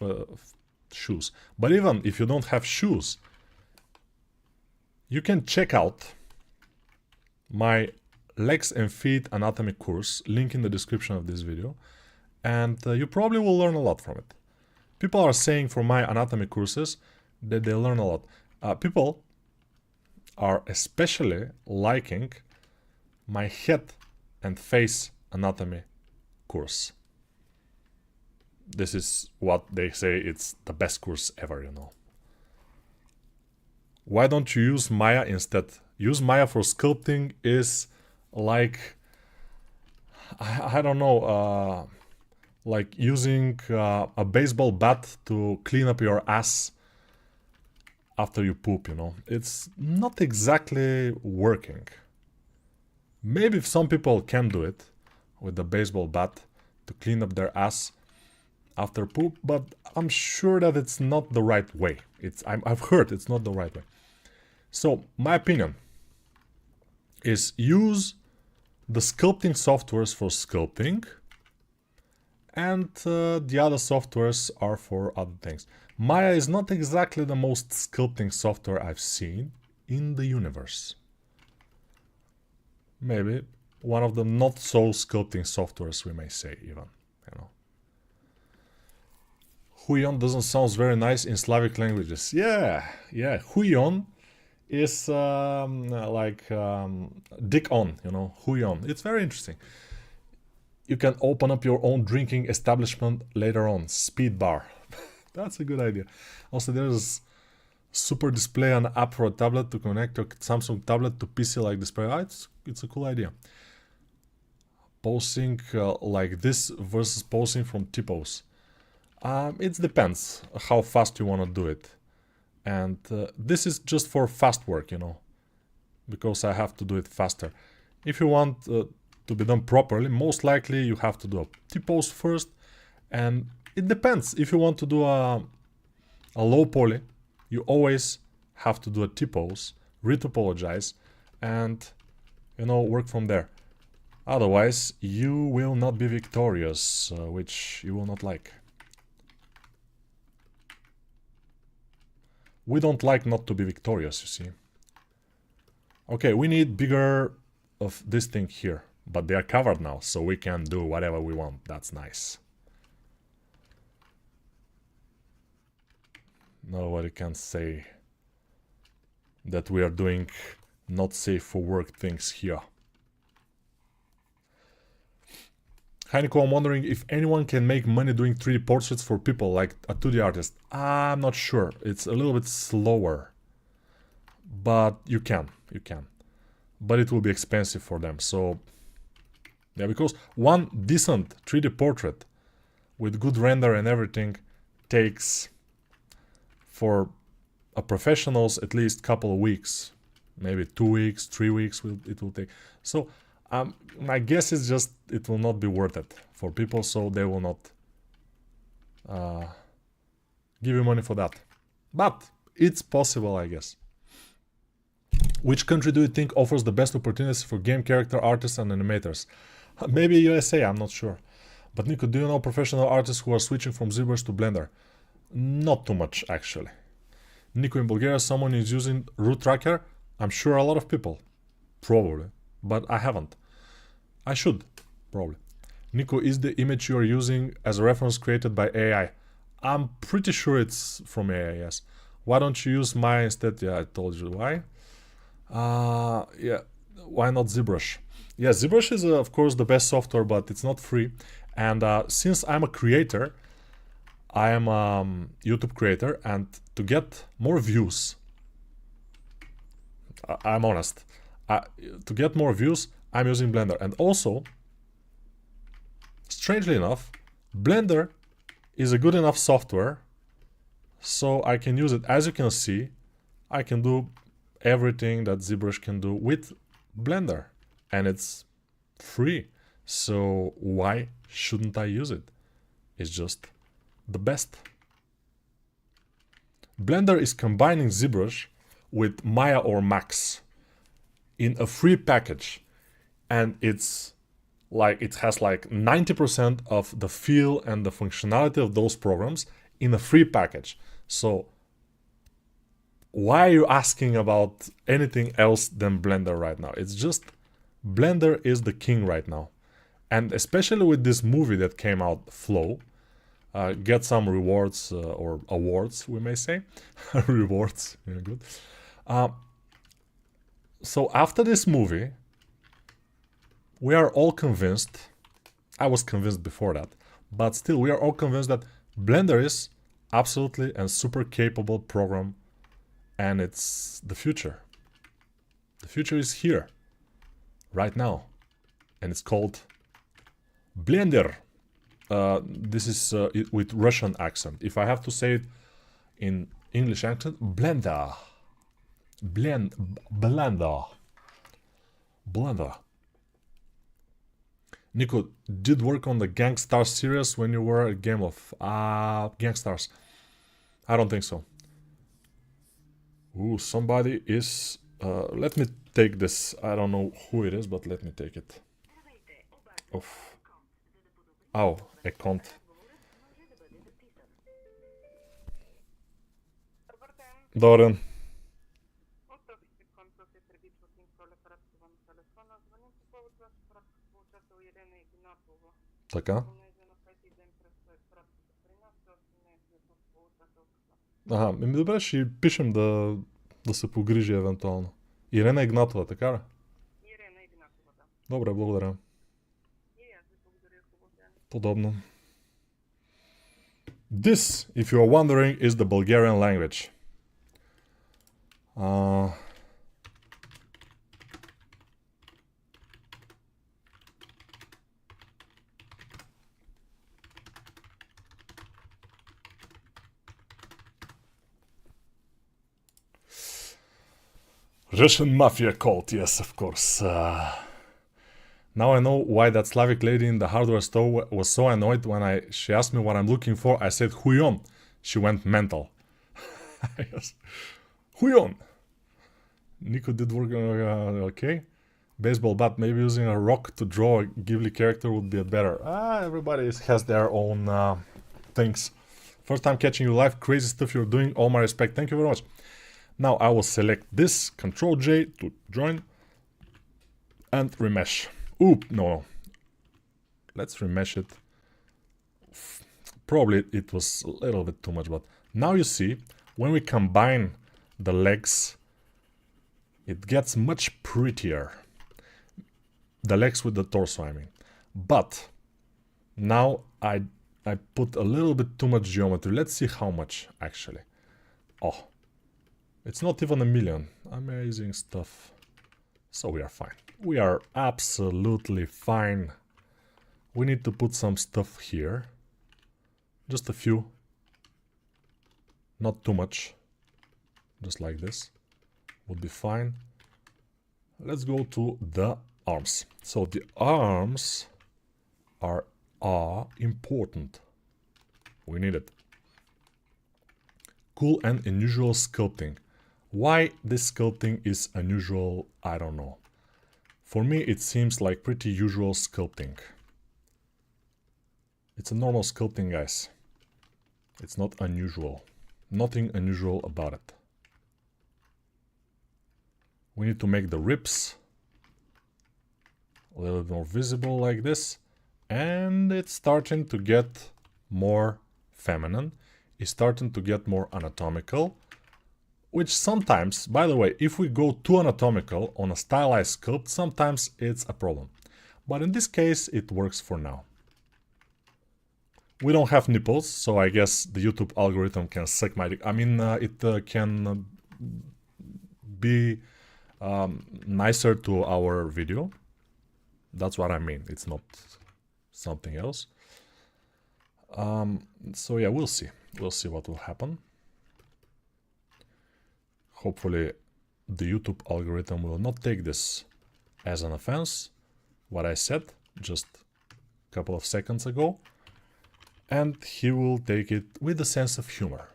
A: shoes. But even if you don't have shoes, you can check out my legs and feet anatomy course, link in the description of this video, and you probably will learn a lot from it. People are saying for my anatomy courses that they learn a lot. People are especially liking my head and face anatomy course. This is what they say it's the best course ever, you know. Why don't you use Maya instead? Use Maya for sculpting is like, I don't know, like using a baseball bat to clean up your ass after you poop, you know. It's not exactly working. Maybe if some people can do it with the baseball bat to clean up their ass after poop, but I'm sure that it's not the right way. I've heard it's not the right way. So my opinion is use the sculpting softwares for sculpting, and the other softwares are for other things. Maya is not exactly the most sculpting software I've seen in the universe. Maybe one of the not so sculpting softwares, we may say, even, you know. Huion doesn't sound very nice in Slavic languages. Yeah, Huion is like dick on, you know, Huion. It's very interesting. You can open up your own drinking establishment later on. Speed bar. That's a good idea. Also, there's super display an app for a tablet to connect your Samsung tablet to PC like display. It's a cool idea. Posing like this versus posing from T-pose. It depends how fast you want to do it. And this is just for fast work, you know, because I have to do it faster. If you want to be done properly, most likely you have to do a T-pose first, and it depends. If you want to do a low poly, you always have to do a T-pose, retopologize, and, you know, work from there. Otherwise, you will not be victorious, which you will not like. We don't like not to be victorious, you see. Okay, we need bigger of this thing here, but they are covered now, so we can do whatever we want. That's nice. Nobody can say that we are doing not safe for work things here. Heineko, I'm wondering if anyone can make money doing 3D portraits for people, like a 2D artist. I'm not sure. It's a little bit slower. But you can. But it will be expensive for them. So, yeah, because one decent 3D portrait with good render and everything takes, for a professionals, at least couple of weeks. Maybe 2 weeks, 3 weeks it will take. So, my guess is just it will not be worth it for people, so they will not give you money for that. But it's possible, I guess. Which country do you think offers the best opportunities for game character artists and animators? Maybe USA, I'm not sure. But Nico, do you know professional artists who are switching from ZBrush to Blender? Not too much, actually. Nico, in Bulgaria, someone is using root tracker? I'm sure a lot of people. Probably. But I haven't. I should, probably. Nico, is the image you are using as a reference created by AI? I'm pretty sure it's from AI, yes. Why don't you use Maya instead? Yeah, I told you why. Yeah, why not ZBrush? Yeah, ZBrush is, of course, the best software, but it's not free. And since I'm a creator, I am a YouTube creator, and to get more views, I'm honest, to get more views, I'm using Blender. And also, strangely enough, Blender is a good enough software, so I can use it. As you can see, I can do everything that ZBrush can do with Blender, and it's free. So why shouldn't I use it? It's just the best. Blender is combining ZBrush with Maya or Max in a free package, and it's like it has like 90% of the feel and the functionality of those programs in a free package. So why are you asking about anything else than Blender right now? It's just Blender is the king right now. And especially with this movie that came out, Flow, get some rewards or awards, we may say. Rewards, yeah, good. So after this movie, we are all convinced, I was convinced before that, but still we are all convinced that Blender is absolutely and super capable program, and it's the future. The future is here, right now, and it's called Blender. This is with Russian accent. If I have to say it in English accent, Blender. Blender. Nico, did work on the Gangstar series when you were a game of Gangstars? I don't think so. Ooh, somebody is... let me take this. I don't know who it is, but let me take it. Oof. Au, account. Добре. Така. Ага, добре, ще пишем да се погрижи евентуално. Ирена Игнатова, така ли?
B: Ирена Игнатова, да.
A: Добре, благодаря.
B: И аз ви благодаря, хубав ден.
A: Подобно. This, if you are wondering, is the Bulgarian language. Russian mafia cult, yes, of course. Now I know why that Slavic lady in the hardware store was so annoyed when she asked me what I'm looking for. I said, Huyon. She went mental. Yes. Huyon. Nico did work on... okay. Baseball bat, maybe using a rock to draw a Ghibli character would be better. Everybody has their own things. First time catching you live, crazy stuff you're doing, all my respect, thank you very much. Now I will select this, Ctrl J to join, and remesh. Oop, no. Let's remesh it. Probably it was a little bit too much, but now you see, when we combine the legs, it gets much prettier. The legs with the torso, I mean. But now I put a little bit too much geometry. Let's see how much, actually. Oh, it's not even 1,000,000. Amazing stuff. So we are fine. We are absolutely fine. We need to put some stuff here. Just a few. Not too much. Just like this. Would be fine. Let's go to the arms. So the arms are important. We need it. Cool and unusual sculpting. Why this sculpting is unusual, I don't know. For me it seems like pretty usual sculpting. It's a normal sculpting, guys. It's not unusual. Nothing unusual about it. We need to make the ribs a little bit more visible like this. And it's starting to get more feminine. It's starting to get more anatomical. Which sometimes, by the way, if we go too anatomical on a stylized sculpt, sometimes it's a problem. But in this case, it works for now. We don't have nipples, so I guess the YouTube algorithm can suck my dick. I mean, it can be nicer to our video. That's what I mean. It's not something else. So yeah, we'll see. We'll see what will happen. Hopefully the YouTube algorithm will not take this as an offense, what I said just a couple of seconds ago, and he will take it with a sense of humor.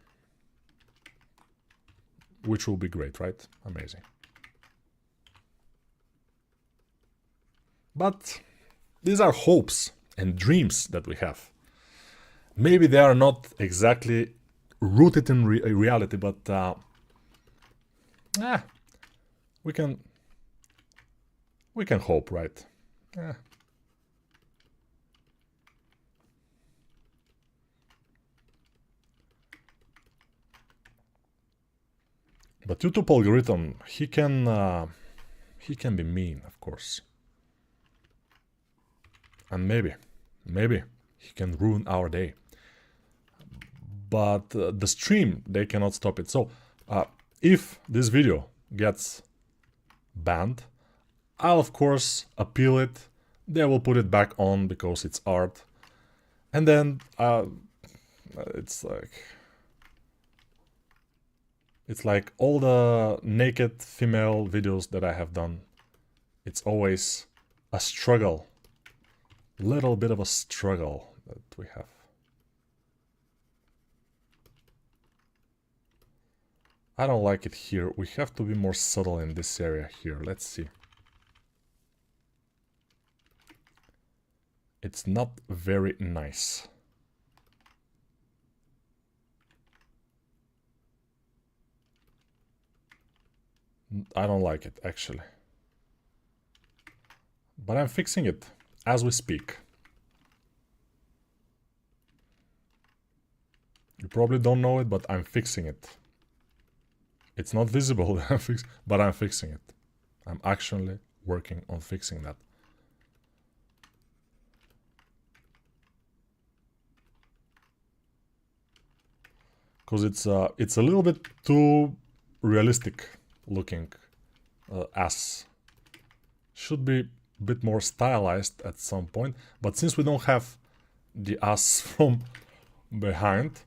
A: which will be great, right? Amazing. But these are hopes and dreams that we have. Maybe they are not exactly rooted in reality, but we can hope, right? But YouTube algorithm, he can be mean, of course. And maybe he can ruin our day. But the stream, they cannot stop it. So if this video gets banned, I'll of course appeal it. They will put it back on because it's art. And then it's like all the naked female videos that I have done. It's always a struggle. Little bit of a struggle that we have. I don't like it here. We have to be more subtle in this area here. Let's see. It's not very nice. I don't like it, actually. But I'm fixing it as we speak. You probably don't know it, but I'm fixing it. It's not visible, but I'm fixing it. I'm actually working on fixing that. Because it's a little bit too realistic looking ass. Should be a bit more stylized at some point, but since we don't have the ass from behind,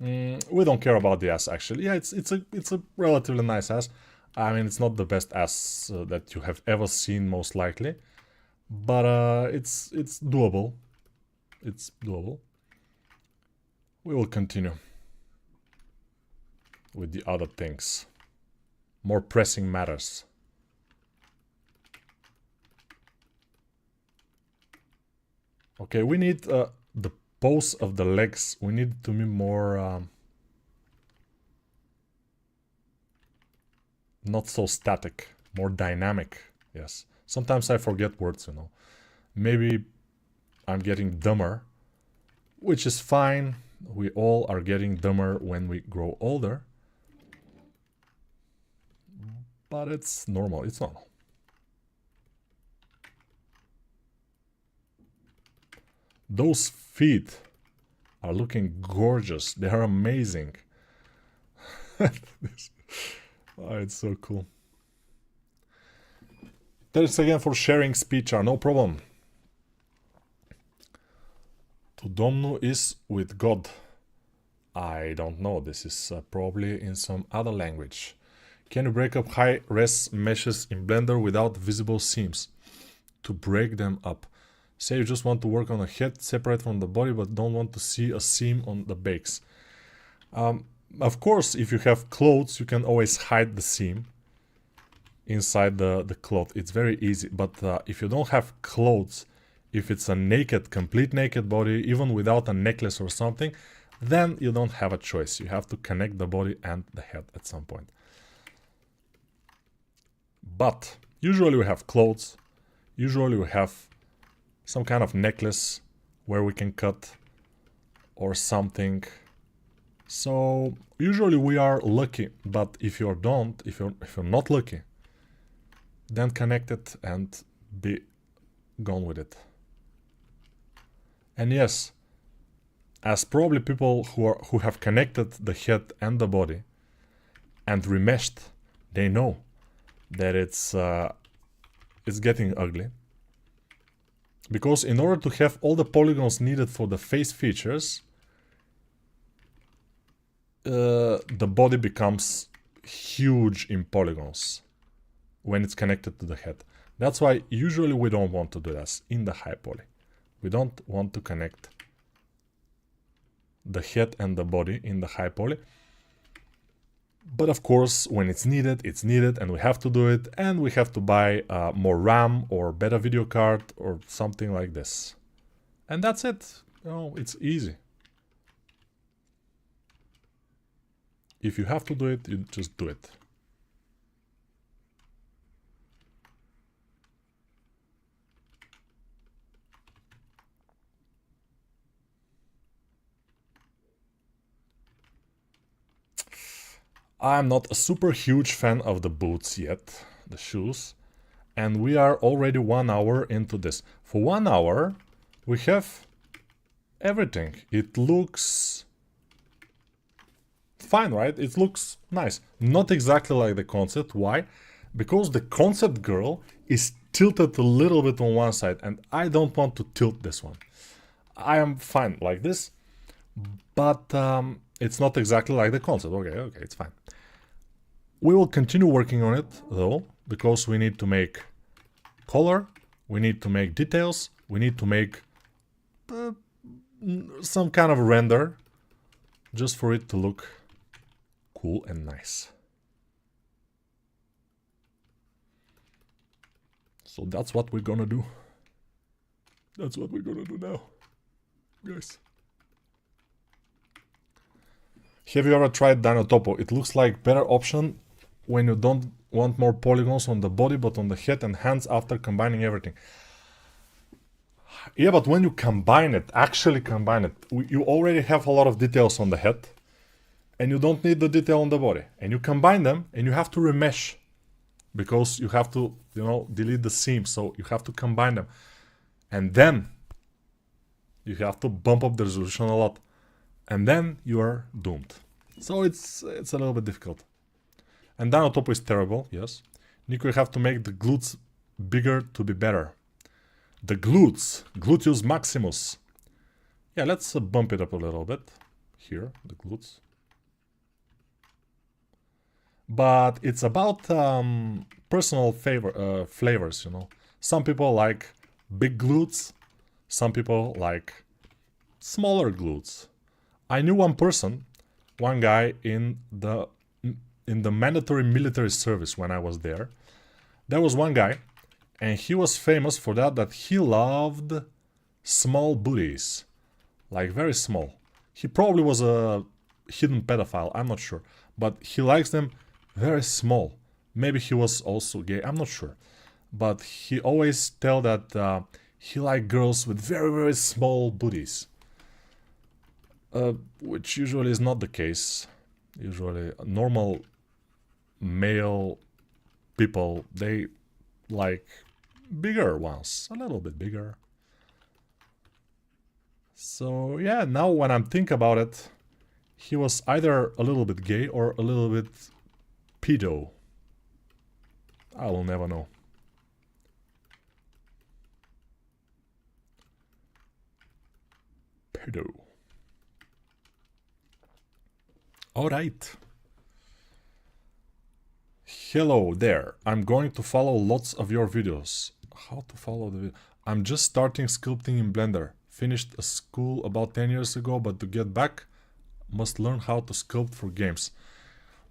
A: we don't care about the ass actually. Yeah, it's a relatively nice ass. I mean, it's not the best ass that you have ever seen, most likely, but it's doable. It's doable. We will continue with the other things, more pressing matters. Okay, we need the pose of the legs. We need to be more not so static, more dynamic. Yes, sometimes I forget words, you know. Maybe I'm getting dumber, which is fine. We all are getting dumber when we grow older, but it's normal. It's normal. Those feet are looking gorgeous. They are amazing. Oh, it's so cool. Thanks again for sharing, Speechar. No problem. To Domnu is with God. I don't know. This is probably in some other language. Can you break up high-res meshes in Blender without visible seams? To break them up. Say you just want to work on a head separate from the body but don't want to see a seam on the base. Of course, if you have clothes, you can always hide the seam inside the cloth. It's very easy. But if you don't have clothes, if it's a naked, complete naked body, even without a necklace or something, then you don't have a choice. You have to connect the body and the head at some point. But usually we have clothes. Usually we have some kind of necklace where we can cut or something. So usually we are lucky, but if you're not lucky, then connect it and be gone with it. And yes, as probably people who have connected the head and the body and remeshed, they know that it's getting ugly. Because in order to have all the polygons needed for the face features, the body becomes huge in polygons when it's connected to the head. That's why usually we don't want to do this in the high poly. We don't want to connect the head and the body in the high poly. But of course, when it's needed, and we have to do it, and we have to buy more RAM or better video card or something like this. And that's it. You know, it's easy. If you have to do it, you just do it. I'm not a super huge fan of the boots yet, the shoes, and we are already 1 hour into this. For 1 hour, we have everything. It looks fine, right? It looks nice. Not exactly like the concept. Why? Because the concept girl is tilted a little bit on one side, and I don't want to tilt this one. I am fine like this, but it's not exactly like the concept. Okay, it's fine. We will continue working on it, though, because we need to make color, we need to make details, we need to make some kind of render, just for it to look cool and nice. So that's what we're gonna do. That's what we're gonna do now, guys. Have you ever tried Dino Topo? It looks like better option when you don't want more polygons on the body but on the head and hands after combining everything. Yeah, but when you combine it, actually combine it, you already have a lot of details on the head and you don't need the detail on the body. And you combine them and you have to remesh because you have to, you know, delete the seams. So you have to combine them. And then you have to bump up the resolution a lot. And then you are doomed. So it's a little bit difficult. And Dino Topo is terrible, yes. Nico, you have to make the glutes bigger to be better. The glutes, gluteus maximus. Yeah, let's bump it up a little bit. Here, the glutes. But it's about personal flavors, you know. Some people like big glutes. Some people like smaller glutes. I knew one person, one guy in the mandatory military service when I was there. There was one guy, and he was famous for that he loved small booties, like very small. He probably was a hidden pedophile, I'm not sure, but he likes them very small. Maybe he was also gay, I'm not sure. But he always tell that he liked girls with very, very small booties. Which usually is not the case. Usually normal male people, they like bigger ones, a little bit bigger. So yeah, now when I'm thinking about it, he was either a little bit gay or a little bit pedo. I will never know. Pedo. Alright. Hello there. I'm going to follow lots of your videos. How to follow the video? I'm just starting sculpting in Blender. Finished a school about 10 years ago, but to get back, must learn how to sculpt for games.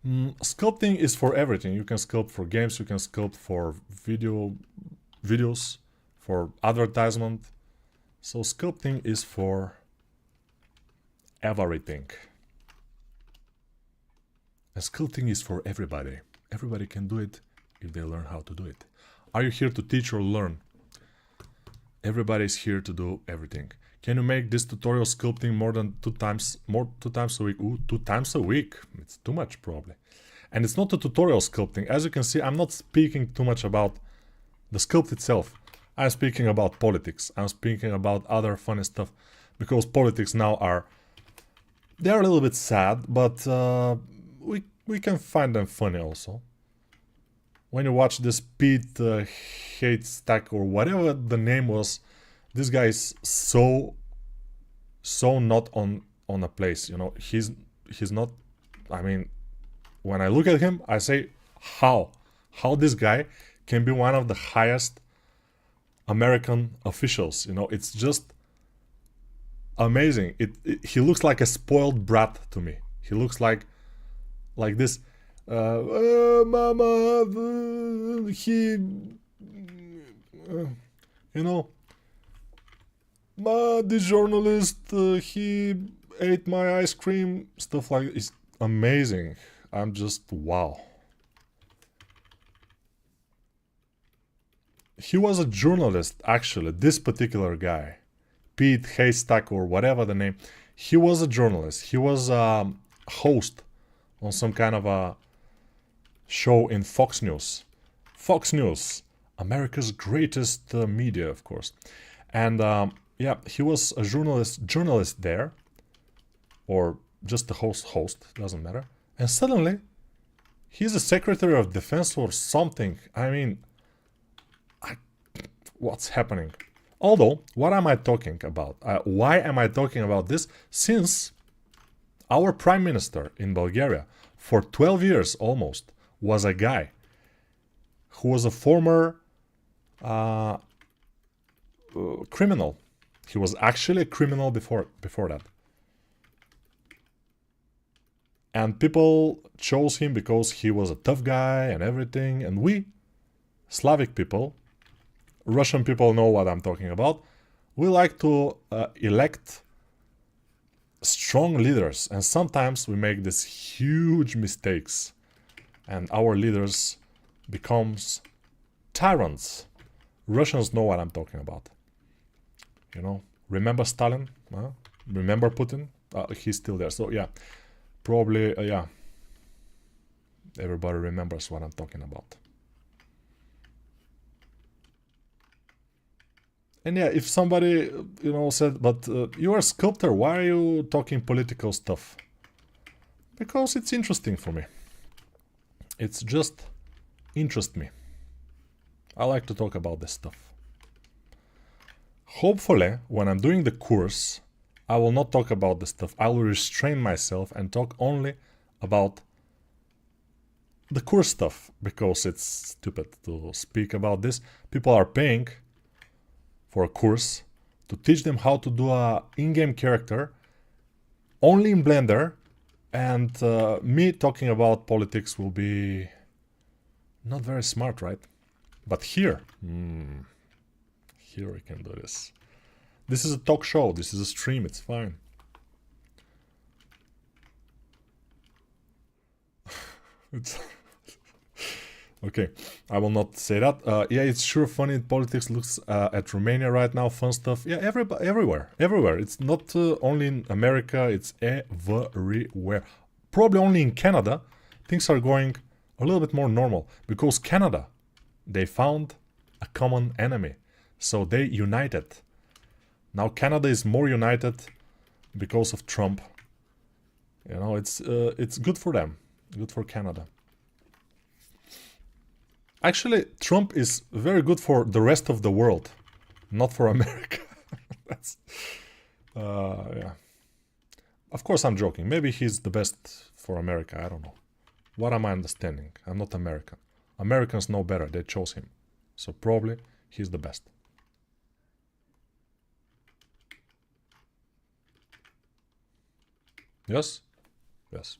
A: Sculpting is for everything. You can sculpt for games, you can sculpt for videos, for advertisement. So sculpting is for everything. And sculpting is for everybody. Everybody can do it if they learn how to do it. Are you here to teach or learn? Everybody is here to do everything. Can you make this tutorial sculpting more than two times a week? Ooh, 2 times a week. It's too much probably. And it's not a tutorial sculpting. As you can see, I'm not speaking too much about the sculpt itself. I'm speaking about politics. I'm speaking about other funny stuff. Because politics now they're a little bit sad, but we can find them funny also. When you watch this Pete Hate Stack or whatever the name was, this guy is so not on a place, you know. He's not, I mean, when I look at him, I say, how this guy can be one of the highest American officials, you know. It's just amazing. He looks like a spoiled brat to me. He looks like this. Mama, he, you know, the journalist, he ate my ice cream, stuff like it's amazing. I'm just wow. He was a journalist, actually, this particular guy, Pete Haystack or whatever the name. He was a journalist. He was a host on some kind of a show in Fox News. Fox News, America's greatest media, of course. And yeah, he was a journalist there, or just the host, doesn't matter. And suddenly, he's a Secretary of Defense or something. I mean, what's happening? Although, what am I talking about? Why am I talking about this? Since our Prime Minister in Bulgaria, for 12 years almost, was a guy who was a former criminal. He was actually a criminal before that. And people chose him because he was a tough guy and everything. And we, Slavic people, Russian people know what I'm talking about, we like to elect strong leaders. And sometimes we make these huge mistakes. And our leaders becomes tyrants. Russians know what I'm talking about. You know, remember Stalin? Remember Putin? He's still there. So yeah, probably, yeah. Everybody remembers what I'm talking about. And yeah, if somebody, you know, said, but you're a sculptor, why are you talking political stuff? Because it's interesting for me. It's just interests me. I like to talk about this stuff. Hopefully, when I'm doing the course, I will not talk about this stuff. I will restrain myself and talk only about the course stuff, because it's stupid to speak about this. People are paying for a course to teach them how to do a in-game character only in Blender, and me talking about politics will be not very smart, right? But here we can do this. This is a talk show, this is a stream, it's fine. It's okay, I will not say that. Yeah, it's sure funny. Politics looks at Romania right now, fun stuff. Yeah, everywhere. It's not only in America, it's everywhere. Probably only in Canada, things are going a little bit more normal. Because Canada, they found a common enemy. So they united. Now Canada is more united because of Trump. You know, it's good for them. Good for Canada. Actually, Trump is very good for the rest of the world, not for America. That's, yeah. Of course, I'm joking. Maybe he's the best for America. I don't know. What am I understanding? I'm not American. Americans know better. They chose him. So probably he's the best. Yes? Yes.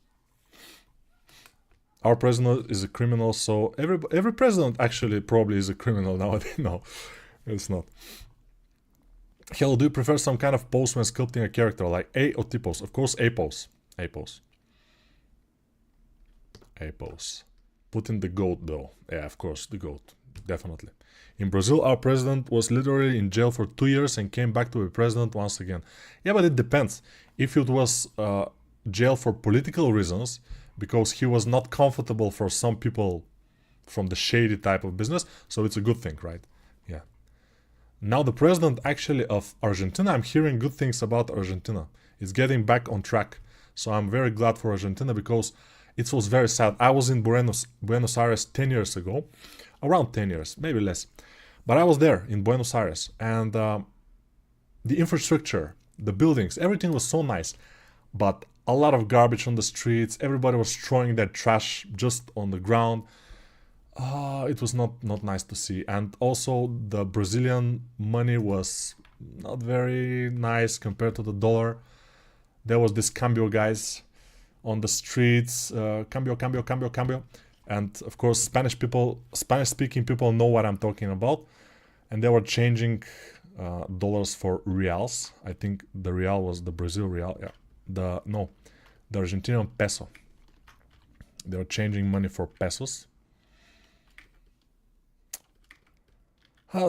A: Our president is a criminal, so every president actually probably is a criminal nowadays. No, it's not. Hello, do you prefer some kind of pose when sculpting a character, like A or T pose? Of course, A pose. A pose. A pose. Put in the goat, though. Yeah, of course, the goat. Definitely. In Brazil, our president was literally in jail for 2 years and came back to be president once again. Yeah, but it depends. If it was jail for political reasons, because he was not comfortable for some people from the shady type of business, so it's a good thing, right? Yeah. Now the president actually of Argentina, I'm hearing good things about Argentina. It's getting back on track. So I'm very glad for Argentina, because it was very sad. I was in Buenos Aires 10 years ago, around 10 years, maybe less. But I was there in Buenos Aires, and the infrastructure, the buildings, everything was so nice. But a lot of garbage on the streets, everybody was throwing their trash just on the ground. It was not nice to see. And also the Brazilian money was not very nice compared to the dollar. There was this cambio guys on the streets, cambio, cambio, cambio, cambio. And of course, Spanish-speaking people know what I'm talking about. And they were changing dollars for reals. I think the real was the Brazil real. Yeah, the Argentinian peso. They were changing money for pesos.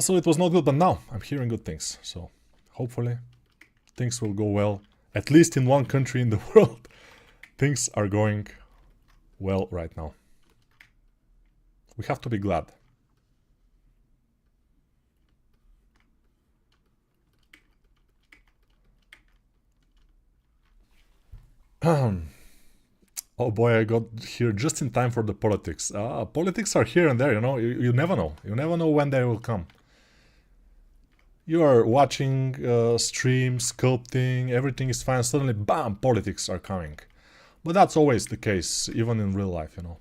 A: So it was not good, but now I'm hearing good things. So hopefully things will go well. At least in one country in the world, things are going well right now. We have to be glad. Oh boy, I got here just in time for the politics. Politics are here and there, you know. You never know. You never know when they will come. You are watching streams, sculpting, everything is fine. Suddenly, bam, politics are coming. But that's always the case, even in real life, you know.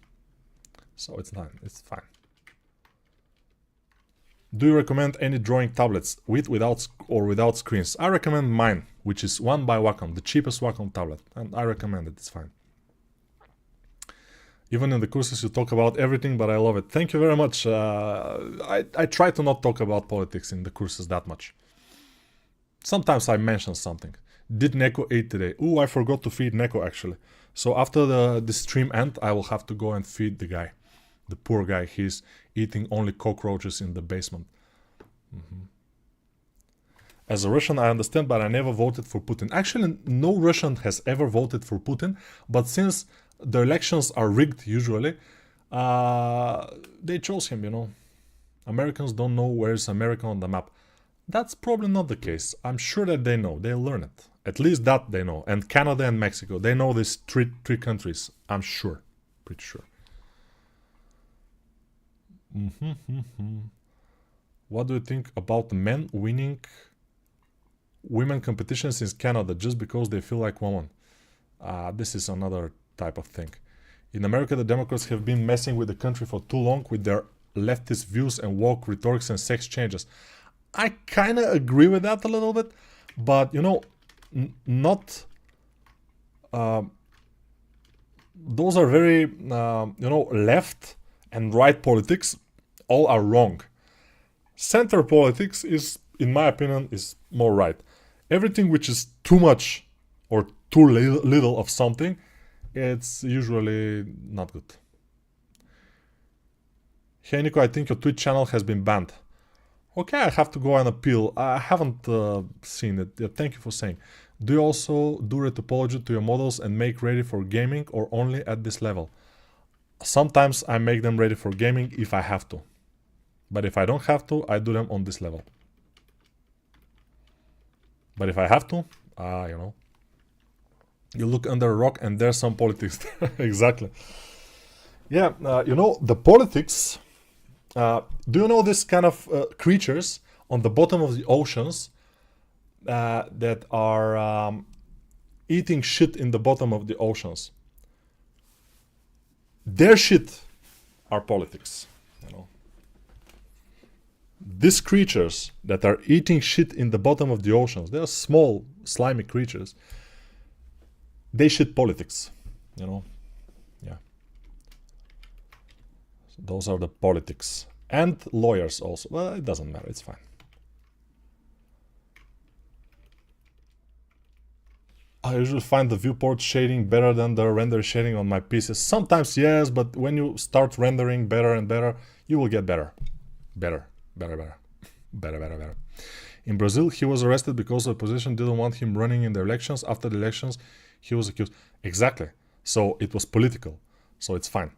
A: So it's fine. It's fine. Do you recommend any drawing tablets with, without screens? I recommend mine, which is one by Wacom, the cheapest Wacom tablet, and I recommend it. It's fine. Even in the courses you talk about everything, but I love it. Thank you very much. I try to not talk about politics in the courses that much. Sometimes I mention something. Did Neko eat today? Ooh, I forgot to feed Neko actually. So after the stream end, I will have to go and feed the guy. The poor guy, he's eating only cockroaches in the basement. As a Russian, I understand, but I never voted for Putin. Actually, no Russian has ever voted for Putin, but since the elections are rigged usually, they chose him, you know. Americans don't know where's America on the map. That's probably not the case. I'm sure that they know. They learn it. At least that they know. And Canada and Mexico, they know these three countries. I'm sure. Pretty sure. What do you think about men winning women competitions in Canada just because they feel like women? This is another type of thing. In America, the Democrats have been messing with the country for too long with their leftist views and woke rhetorics and sex changes. I kind of agree with that a little bit, but you know, not... those are very, you know, left and right politics all are wrong. Center politics is, in my opinion, is more right. Everything which is too much or too little of something, it's usually not good. Hey Nico, I think your Twitch channel has been banned. Okay, I have to go and appeal. I haven't seen it. Yeah, thank you for saying. Do you also do retopology to your models and make ready for gaming, or only at this level? Sometimes I make them ready for gaming if I have to. But if I don't have to, I do them on this level. But if I have to, you know. You look under a rock and there's some politics. Exactly. Yeah, you know, the politics... do you know this kind of creatures on the bottom of the oceans that are eating shit in the bottom of the oceans? Their shit are politics, you know. These creatures that are eating shit in the bottom of the oceans, they are small, slimy creatures. They shit politics, you know. Yeah. So those are the politics. And lawyers also. Well, it doesn't matter, it's fine. I usually find the viewport shading better than the render shading on my pieces. Sometimes yes, but when you start rendering better and better, you will get better. Better. In Brazil, he was arrested because the opposition didn't want him running in the elections. After the elections, he was accused. Exactly. So it was political. So it's fine.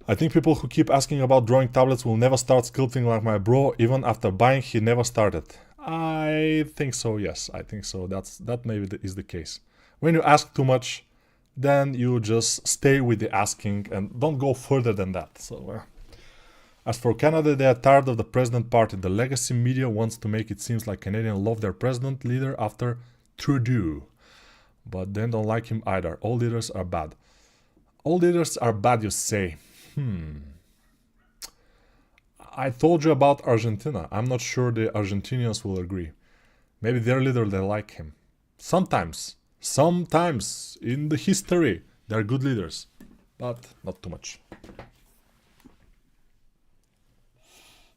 A: I think people who keep asking about drawing tablets will never start sculpting like my bro. Even after buying, he never started. I think so, yes. I think so. That maybe is the case. When you ask too much, then you just stay with the asking and don't go further than that. So, as for Canada, they are tired of the president party. The legacy media wants to make it seem like Canadians love their president leader after Trudeau. But they don't like him either. All leaders are bad. All leaders are bad, you say. I told you about Argentina. I'm not sure the Argentinians will agree. Maybe their leader, they like him. Sometimes Sometimes in the history they are good leaders, but not too much.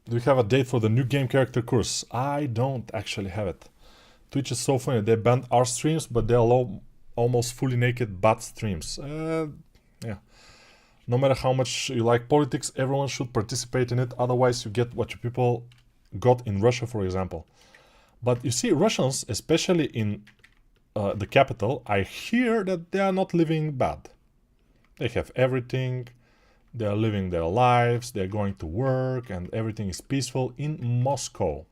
A: Do you have a date for the new game character course? I don't actually have it. Twitch is so funny. They banned our streams, but they allow almost fully naked bot streams. Yeah. No matter how much you like politics, everyone should participate in it. Otherwise, you get what you people got in Russia, for example. But you see, Russians, especially in the capital, I hear that they are not living bad. They have everything. They are living their lives. They're going to work, and everything is peaceful in Moscow.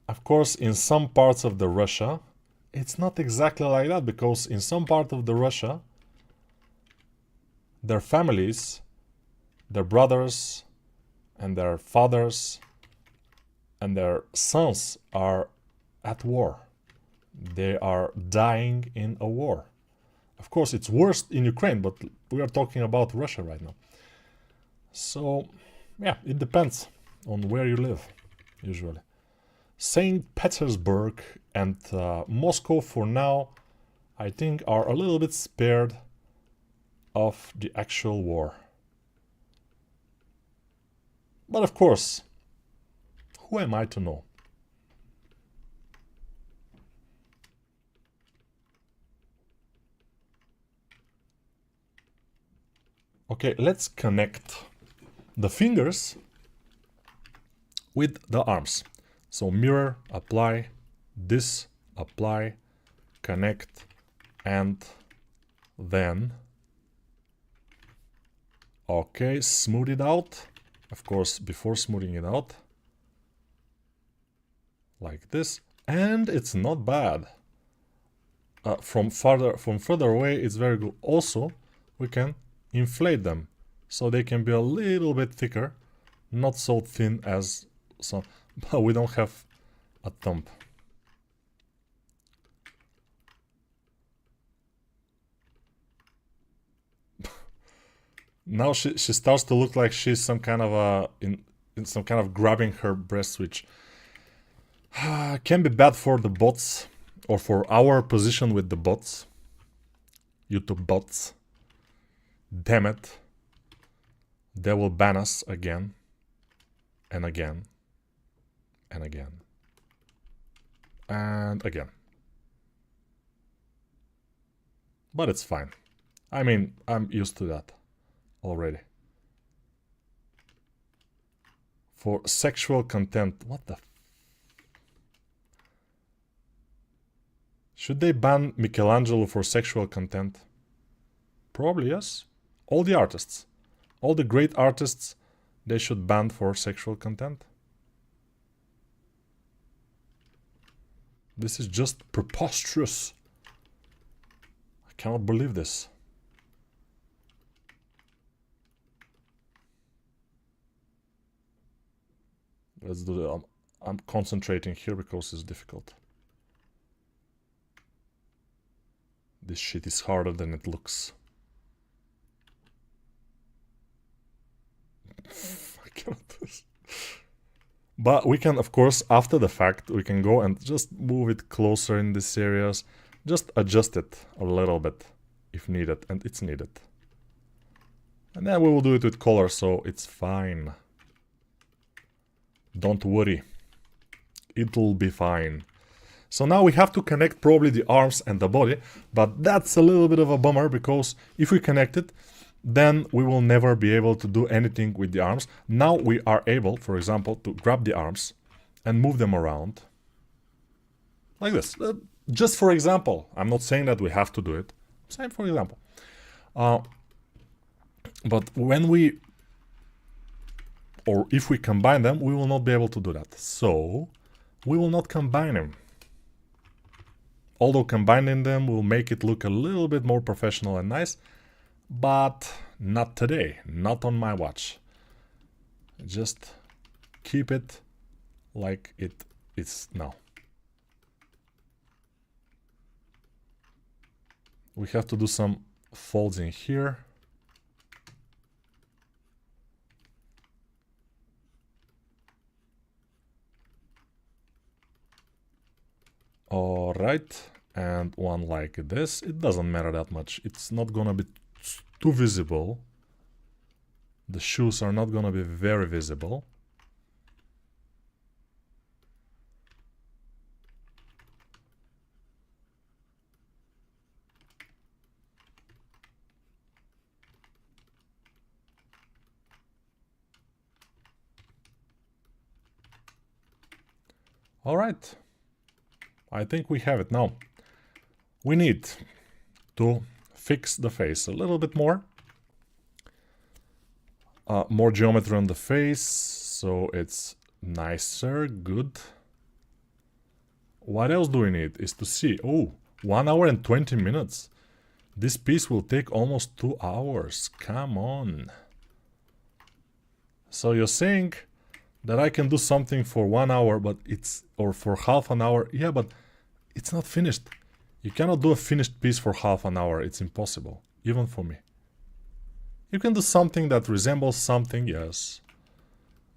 A: Of course, in some parts of the Russia, it's not exactly like that, because in some part of the Russia, their families, their brothers, and their fathers, and their sons are at war. They are dying in a war. Of course, it's worse in Ukraine, but we are talking about Russia right now. So, yeah, it depends on where you live, usually. St. Petersburg and Moscow, for now, I think are a little bit spared of the actual war. But of course, who am I to know? Okay, let's connect the fingers with the arms. So mirror, apply, this, apply, connect, and then, okay, smooth it out. Of course, before smoothing it out, like this, and it's not bad. From further away, it's very good. Also, we can inflate them so they can be a little bit thicker, not so thin as some. But we don't have a thumb. Now she starts to look like she's some kind of in some kind of grabbing her breast, which can be bad for the bots or for our position with the bots. YouTube bots. Damn it. They will ban us again and again and again and again. But it's fine. I mean, I'm used to that already. For sexual content, what the should they ban Michelangelo for sexual content? Probably yes. All the artists, all the great artists, they should ban for sexual content. This is just preposterous. I cannot believe this. Let's do the. I'm concentrating here because it's difficult. This shit is harder than it looks. I cannot do this. But we can, of course, after the fact, we can go and just move it closer in these areas. Just adjust it a little bit if needed, and it's needed. And then we will do it with color, so it's fine. Don't worry. It'll be fine. So now we have to connect probably the arms and the body, but that's a little bit of a bummer, because if we connect it, then we will never be able to do anything with the arms. Now we are able, for example, to grab the arms and move them around. Like this. Just for example. I'm not saying that we have to do it. I'm saying for example. But when we, or if we combine them, we will not be able to do that. So we will not combine them. Although combining them will make it look a little bit more professional and nice. But not today, not on my watch. Just keep it like it is now. We have to do some folds in here. All right, and one like this. It doesn't matter that much. It's not gonna be too visible. The shoes are not gonna be very visible. All right, I think we have it now. We need to fix the face a little bit more. More geometry on the face, so it's nicer, good. What else do we need is to see, oh, 1 hour and 20 minutes. This piece will take almost 2 hours, come on. So you're saying that I can do something for 1 hour, but or for half an hour. Yeah, but it's not finished. You cannot do a finished piece for half an hour. It's impossible, even for me. You can do something that resembles something, yes.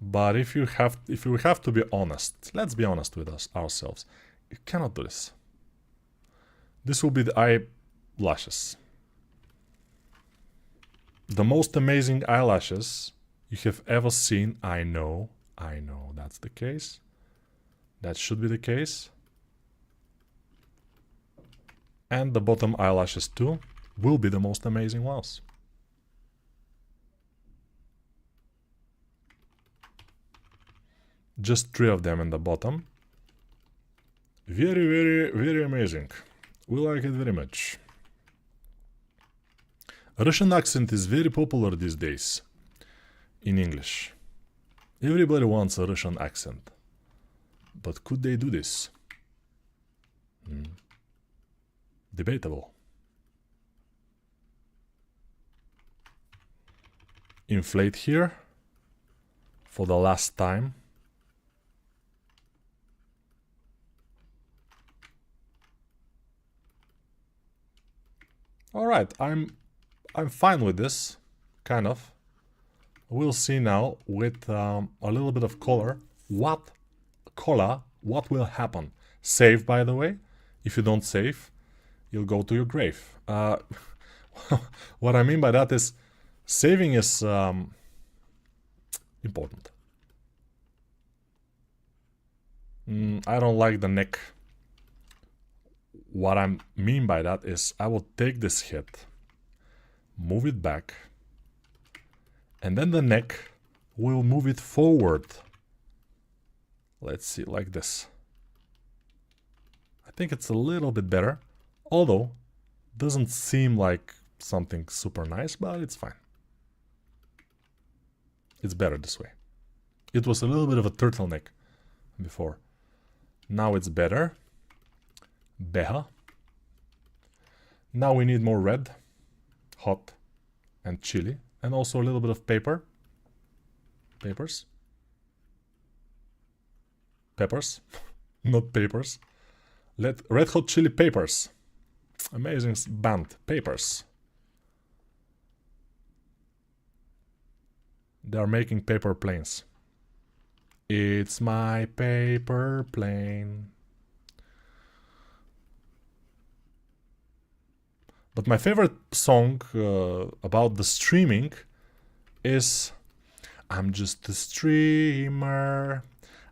A: But if we have to be honest, let's be honest with ourselves. You cannot do this. This will be the eyelashes. The most amazing eyelashes you have ever seen. I know that's the case. That should be the case. And the bottom eyelashes too will be the most amazing ones. Just 3 of them in the bottom. Very, very, very amazing. We like it very much. Russian accent is very popular these days in English. Everybody wants a Russian accent. But could they do this? Debatable. Inflate here for the last time. All right, I'm fine with this, kind of. We'll see now with a little bit of color what will happen. Save, by the way. If you don't save, you'll go to your grave. What I mean by that is saving is important. I don't like the neck. What I mean by that is I will take this hit, move it back, and then the neck will move it forward. Let's see, like this. I think it's a little bit better, although doesn't seem like something super nice, but it's fine. It's better this way. It was a little bit of a turtleneck before. Now it's better. Beha. Now we need more red, hot, and chili, and also a little bit of peppers. Not papers. Red hot chili peppers. Amazing band, papers. They are making paper planes. It's my paper plane. But my favorite song about the streaming is I'm just a streamer,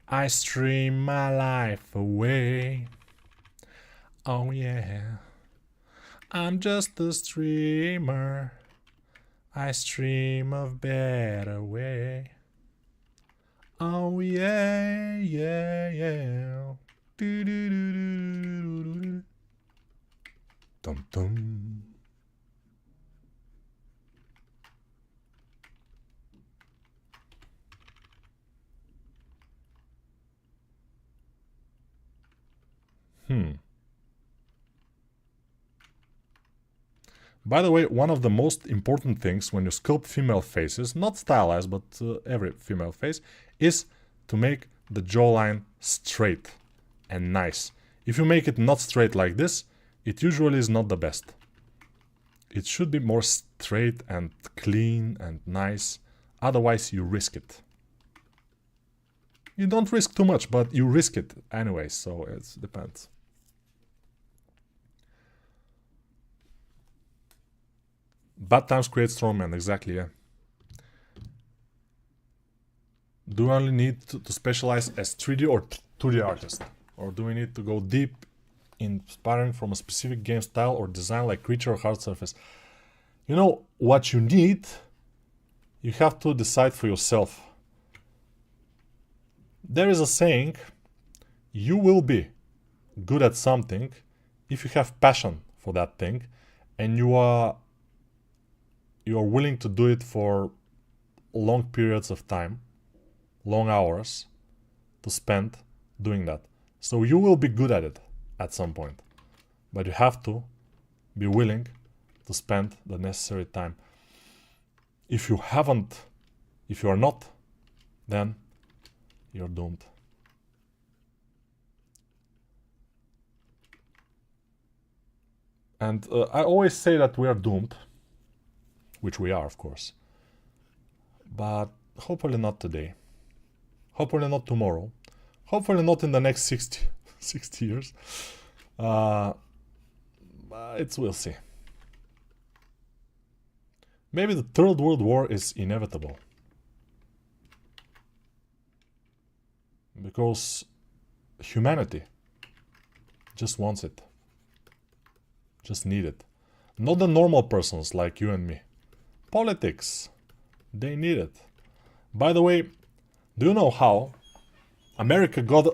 A: I stream my life away. Oh yeah, I'm just a streamer, I stream a better way. Oh yeah, yeah, yeah. Do, do, do, do, do, do, do. Dum dum. By the way, one of the most important things when you sculpt female faces, not stylized, but every female face, is to make the jawline straight and nice. If you make it not straight like this, it usually is not the best. It should be more straight and clean and nice, otherwise you risk it. You don't risk too much, but you risk it anyway, so it depends. Bad times create strong men, exactly, yeah. Do we only need to specialize as 3D or 2D artist? Or do we need to go deep, inspiring from a specific game style or design like creature or hard surface? You know, what you need, you have to decide for yourself. There is a saying, you will be good at something if you have passion for that thing and you are willing to do it for long periods of time, long hours to spend doing that. So you will be good at it at some point, but you have to be willing to spend the necessary time. If you are not, then you're doomed. And I always say that we are doomed, which we are, of course, but hopefully not today, hopefully not tomorrow, hopefully not in the next 60 years. But we'll see. Maybe the Third World War is inevitable. Because humanity just wants it. Just need it. Not the normal persons like you and me. Politics. They need it. By the way, do you know how America got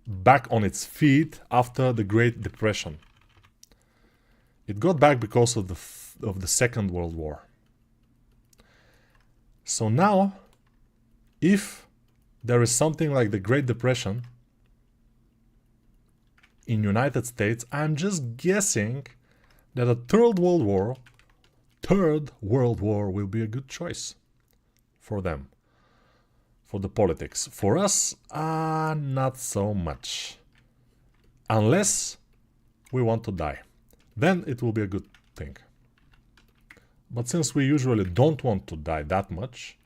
A: back on its feet after the Great Depression? It got back because of the Second World War. So now, if there is something like the Great Depression in United States, I'm just guessing that a Third World War will be a good choice for them, for the politics. For us, not so much. Unless we want to die. Then it will be a good thing. But since we usually don't want to die that much,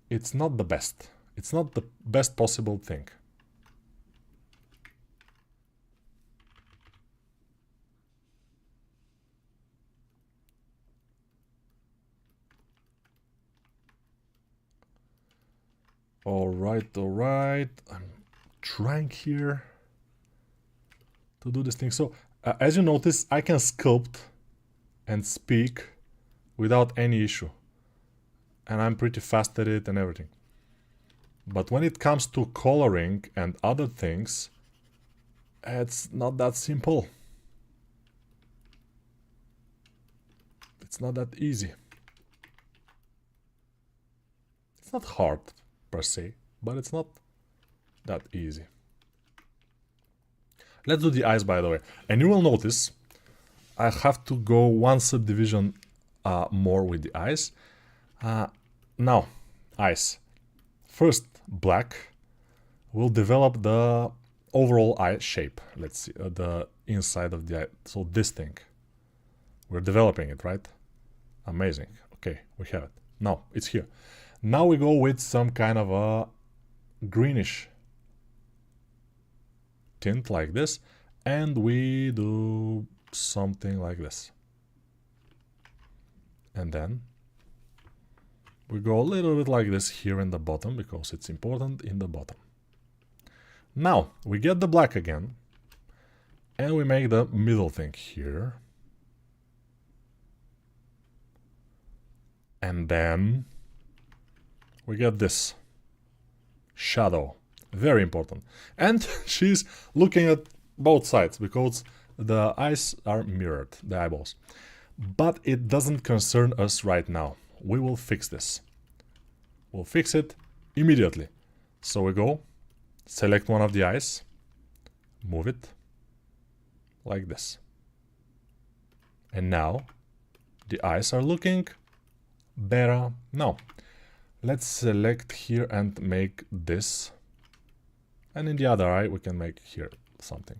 A: it's not the best. It's not the best possible thing. Alright. I'm trying here to do this thing. So, as you notice, I can sculpt and speak without any issue. And I'm pretty fast at it and everything. But when it comes to coloring and other things, it's not that simple. It's not that easy. It's not hard per se, but it's not that easy. Let's do the eyes, by the way. And you will notice I have to go one subdivision more with the eyes. Now, eyes. First, black will develop the overall eye shape. Let's see, the inside of the eye. So this thing. We're developing it, right? Amazing. Okay, we have it. Now, it's here. Now we go with some kind of a greenish tint like this, and we do something like this. And then we go a little bit like this here in the bottom, because it's important in the bottom. Now, we get the black again, and we make the middle thing here. And then we get this shadow. Very important. And she's looking at both sides, because the eyes are mirrored, the eyeballs. But it doesn't concern us right now. We will fix this. We'll fix it immediately. So we go, select one of the eyes, move it like this. And now the eyes are looking better. Now, let's select here and make this. And in the other eye, we can make here something.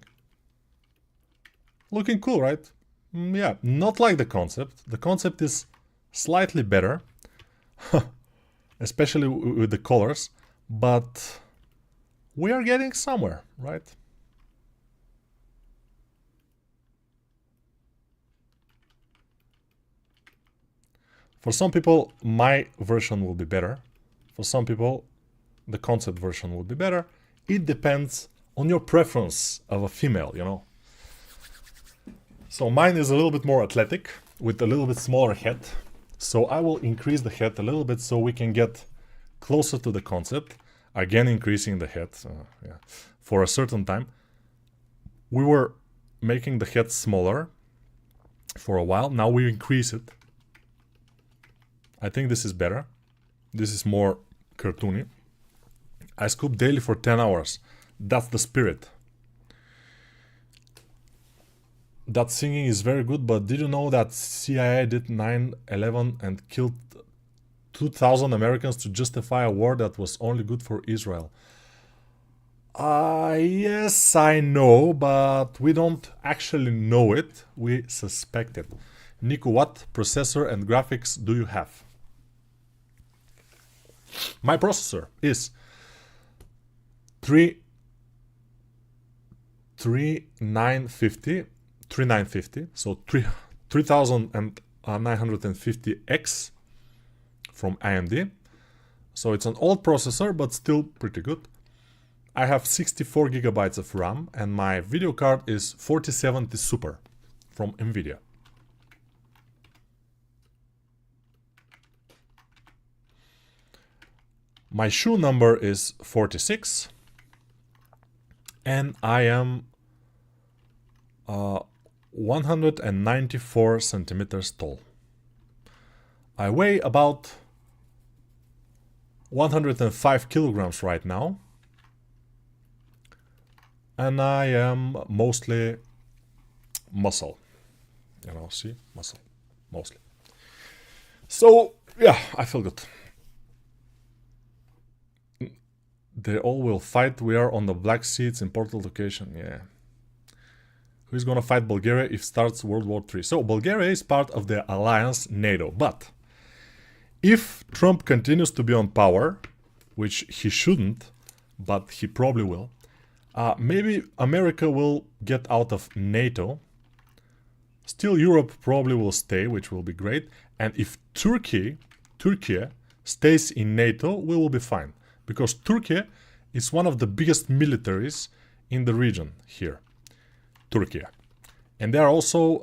A: Looking cool, right? Yeah, not like the concept. The concept is slightly better, especially with the colors, but we are getting somewhere, right? For some people, my version will be better. For some people, the concept version will be better. It depends on your preference of a female, you know. So mine is a little bit more athletic with a little bit smaller head. So I will increase the head a little bit so we can get closer to the concept. Again, increasing the head for a certain time. We were making the head smaller for a while. Now we increase it. I think this is better. This is more cartoony. I sculpt daily for 10 hours. That's the spirit. That singing is very good, but did you know that CIA did 9/11 and killed 2,000 Americans to justify a war that was only good for Israel? Yes, I know, but we don't actually know it. We suspect it. Nico, what processor and graphics do you have? My processor is 3950, so 3950X from AMD. So it's an old processor, but still pretty good. I have 64 gigabytes of RAM, and my video card is 4070 Super from NVIDIA. My shoe number is 46, and I am 194 centimeters tall. I weigh about 105 kilograms right now, and I am mostly muscle. You know, see? Muscle. Mostly. So, yeah, I feel good. They all will fight. We are on the Black Sea. It's important location. Yeah. Who's gonna fight Bulgaria if starts World War III? So, Bulgaria is part of the alliance NATO. But if Trump continues to be on power, which he shouldn't, but he probably will, maybe America will get out of NATO. Still, Europe probably will stay, which will be great. And if Turkey stays in NATO, we will be fine. Because Turkey is one of the biggest militaries in the region here. Turkey. And they are also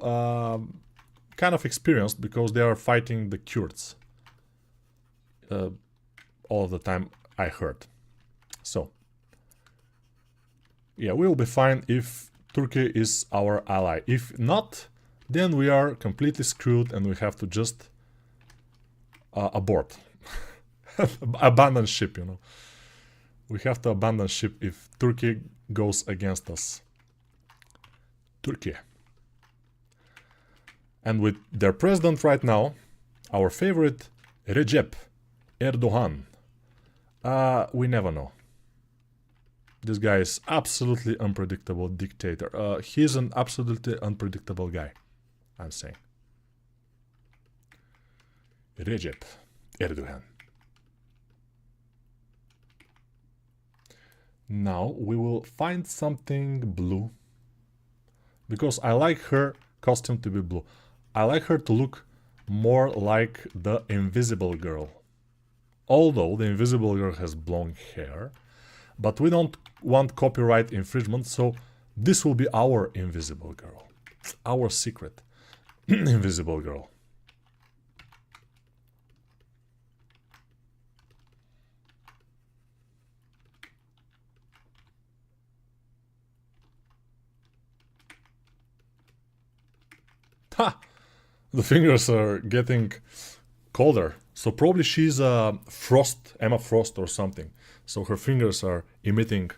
A: kind of experienced because they are fighting the Kurds. All of the time, I heard. So, yeah, we will be fine if Turkey is our ally. If not, then we are completely screwed and we have to just abort. Abandon ship, you know. We have to abandon ship if Turkey goes against us. Turkey. And with their president right now, our favorite Recep Erdogan. We never know. This guy is absolutely unpredictable dictator. He's an absolutely unpredictable guy, I'm saying. Recep Erdogan. Now we will find something blue. Because I like her costume to be blue. I like her to look more like the Invisible Girl. Although the Invisible Girl has blonde hair. But we don't want copyright infringement, so this will be our Invisible Girl. Our secret Invisible Girl. Ha! The fingers are getting colder. So probably she's Frost, Emma Frost or something. So her fingers are emitting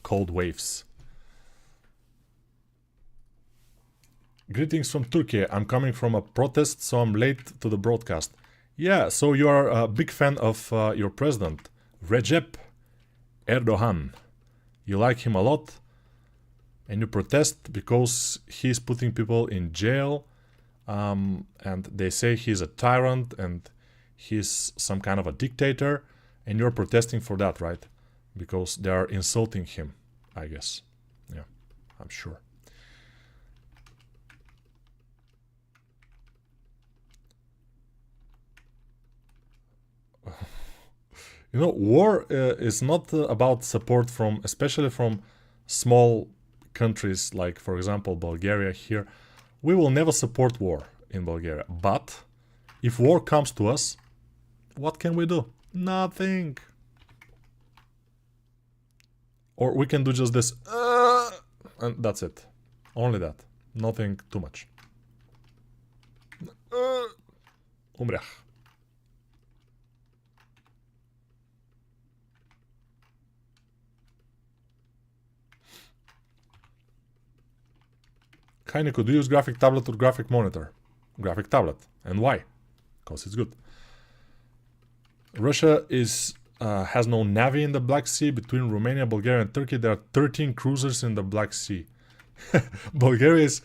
A: cold waves. Greetings from Turkey. I'm coming from a protest, so I'm late to the broadcast. Yeah, so you are a big fan of your president, Recep Erdogan. You like him a lot, and you protest because he's putting people in jail, and they say he's a tyrant and he's some kind of a dictator, and you're protesting for that, right? Because they are insulting him, I guess. Yeah, I'm sure. You know, war is not about support from, especially from small countries like, for example, Bulgaria here. We will never support war in Bulgaria. But if war comes to us, what can we do? Nothing. Or we can do just this, and that's it. Only that. Nothing too much. Umrях. Hi Nico, do you use graphic tablet or graphic monitor? Graphic tablet. And why? Because it's good. Russia has no navy in the Black Sea. Between Romania, Bulgaria and Turkey, there are 13 cruisers in the Black Sea. Bulgaria is,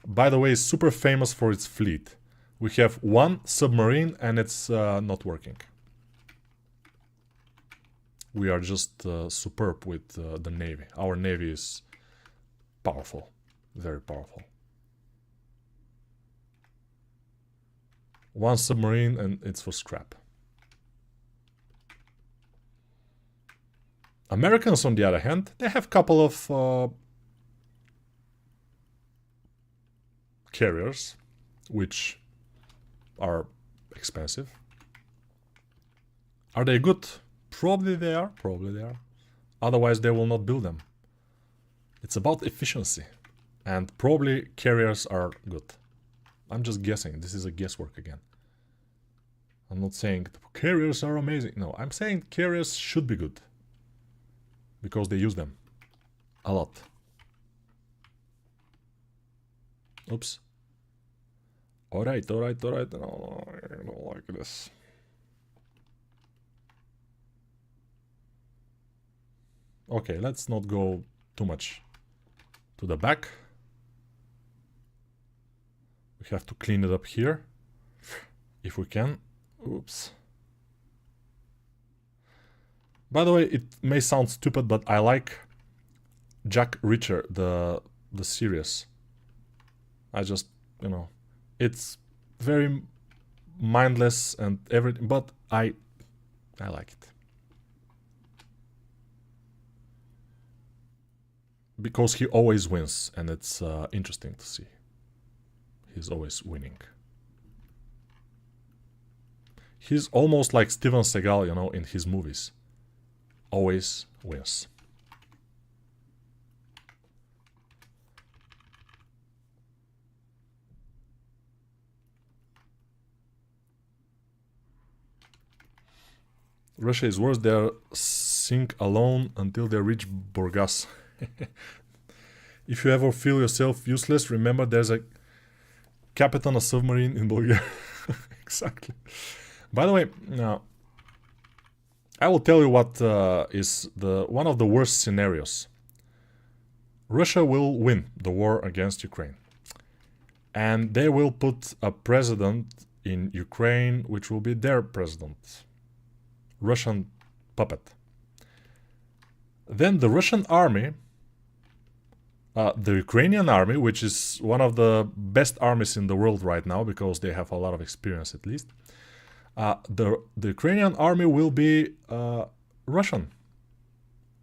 A: by the way, super famous for its fleet. We have one submarine and it's not working. We are just superb with the navy. Our navy is powerful. Very powerful. One submarine and it's for scrap. Americans, on the other hand, they have a couple of carriers, which are expensive. Are they good? Probably they are. Probably they are. Otherwise, they will not build them. It's about efficiency. And probably carriers are good. I'm just guessing. This is a guesswork again. I'm not saying carriers are amazing. No, I'm saying carriers should be good. Because they use them. A lot. Oops. Alright, alright, alright. No, I don't like this. Okay, let's not go too much to the back. We have to clean it up here. If we can. Oops. By the way, it may sound stupid, but I like Jack Reacher, the series. I just, you know, it's very mindless and everything, but I like it. Because he always wins, and it's interesting to see. He's always winning. He's almost like Steven Seagal, you know, in his movies. Always wins. Russia is worse. They're sink alone until they reach Burgas. If you ever feel yourself useless, remember there's a captain of submarine in Bulgaria. Exactly. By the way, now I will tell you what is one of the worst scenarios. Russia will win the war against Ukraine. And they will put a president in Ukraine, which will be their president. Russian puppet. Then the Russian army, the Ukrainian army, which is one of the best armies in the world right now, because they have a lot of experience at least, the Ukrainian army will be Russian.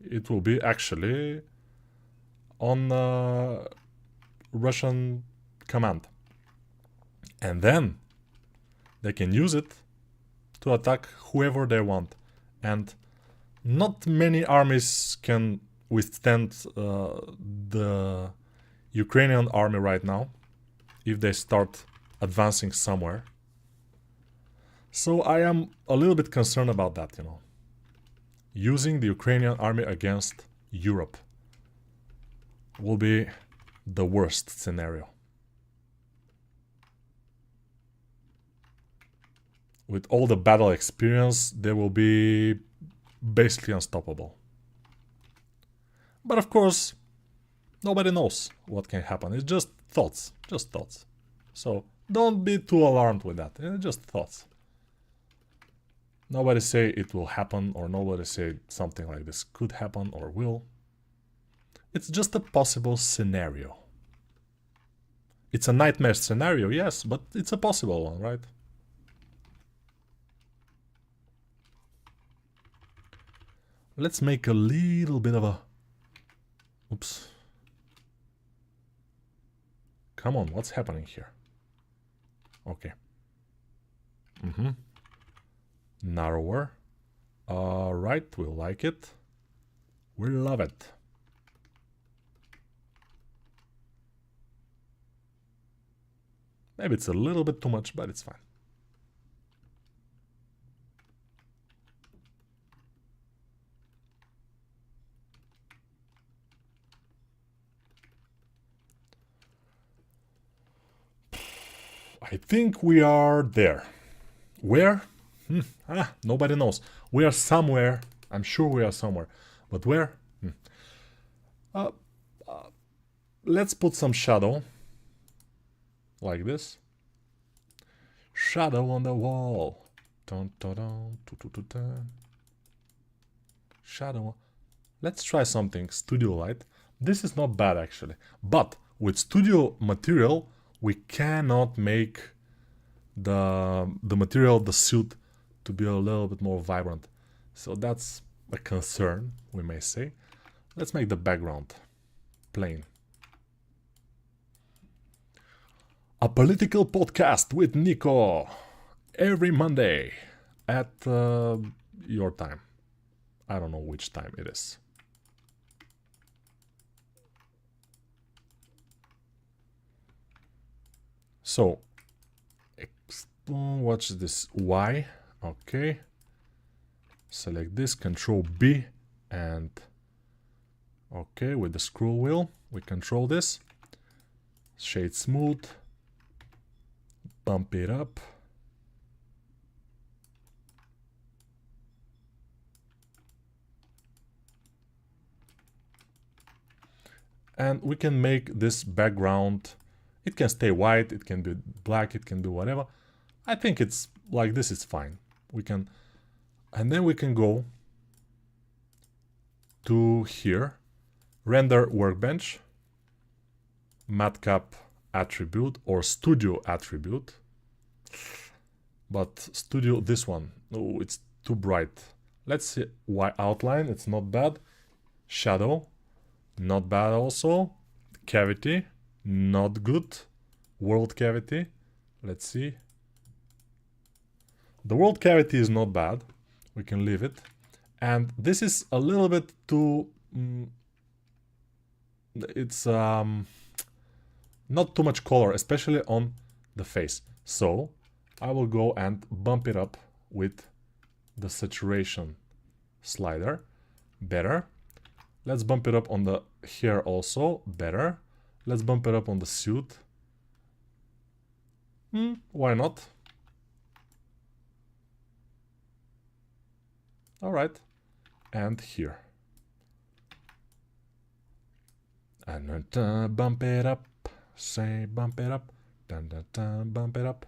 A: It will be actually on Russian command. And then they can use it to attack whoever they want. And not many armies can withstand the Ukrainian army right now if they start advancing somewhere. So I am a little bit concerned about that, you know. Using the Ukrainian army against Europe will be the worst scenario. With all the battle experience, they will be basically unstoppable. But of course, nobody knows what can happen. It's just thoughts. Just thoughts. So don't be too alarmed with that. It's just thoughts. Nobody say it will happen, or nobody say something like this could happen or will. It's just a possible scenario. It's a nightmare scenario, yes, but it's a possible one, right? let's make a little bit of a... Oops. Come on, what's happening here? Okay. Narrower. Alright, we like it. We love it. Maybe it's a little bit too much, but it's fine. I think we are there. Where? Nobody knows. We are somewhere. I'm sure we are somewhere. But where? Let's put some shadow. Like this. Shadow on the wall. Dun, dun, dun, dun, dun, dun, dun. Shadow. Let's try something. Studio light. This is not bad actually. But with studio material, we cannot make the material, the suit, to be a little bit more vibrant. So that's a concern, we may say. Let's make the background plain. A political podcast with Nico every Monday at your time. I don't know which time it is. So, watch this Y. Okay. Select this, Control B, and okay, with the scroll wheel, we control this. Shade smooth. Bump it up. And we can make this background, it can stay white, it can be black, it can do whatever. I think it's like this, it's fine. We can, and then we can go to here, render workbench, matcap attribute or studio attribute. But studio, this one, oh, it's too bright. Let's see, Y outline, it's not bad. Shadow, not bad also. Cavity, not good. World cavity, let's see. The world cavity is not bad. We can leave it. And this is a little bit too... it's not too much color, especially on the face. So I will go and bump it up with the saturation slider. Better. Let's bump it up on the hair also. Better. Let's bump it up on the suit. Why not? Alright. And here. And bump it up. Say bump it up. Dun, dun, dun, bump it up.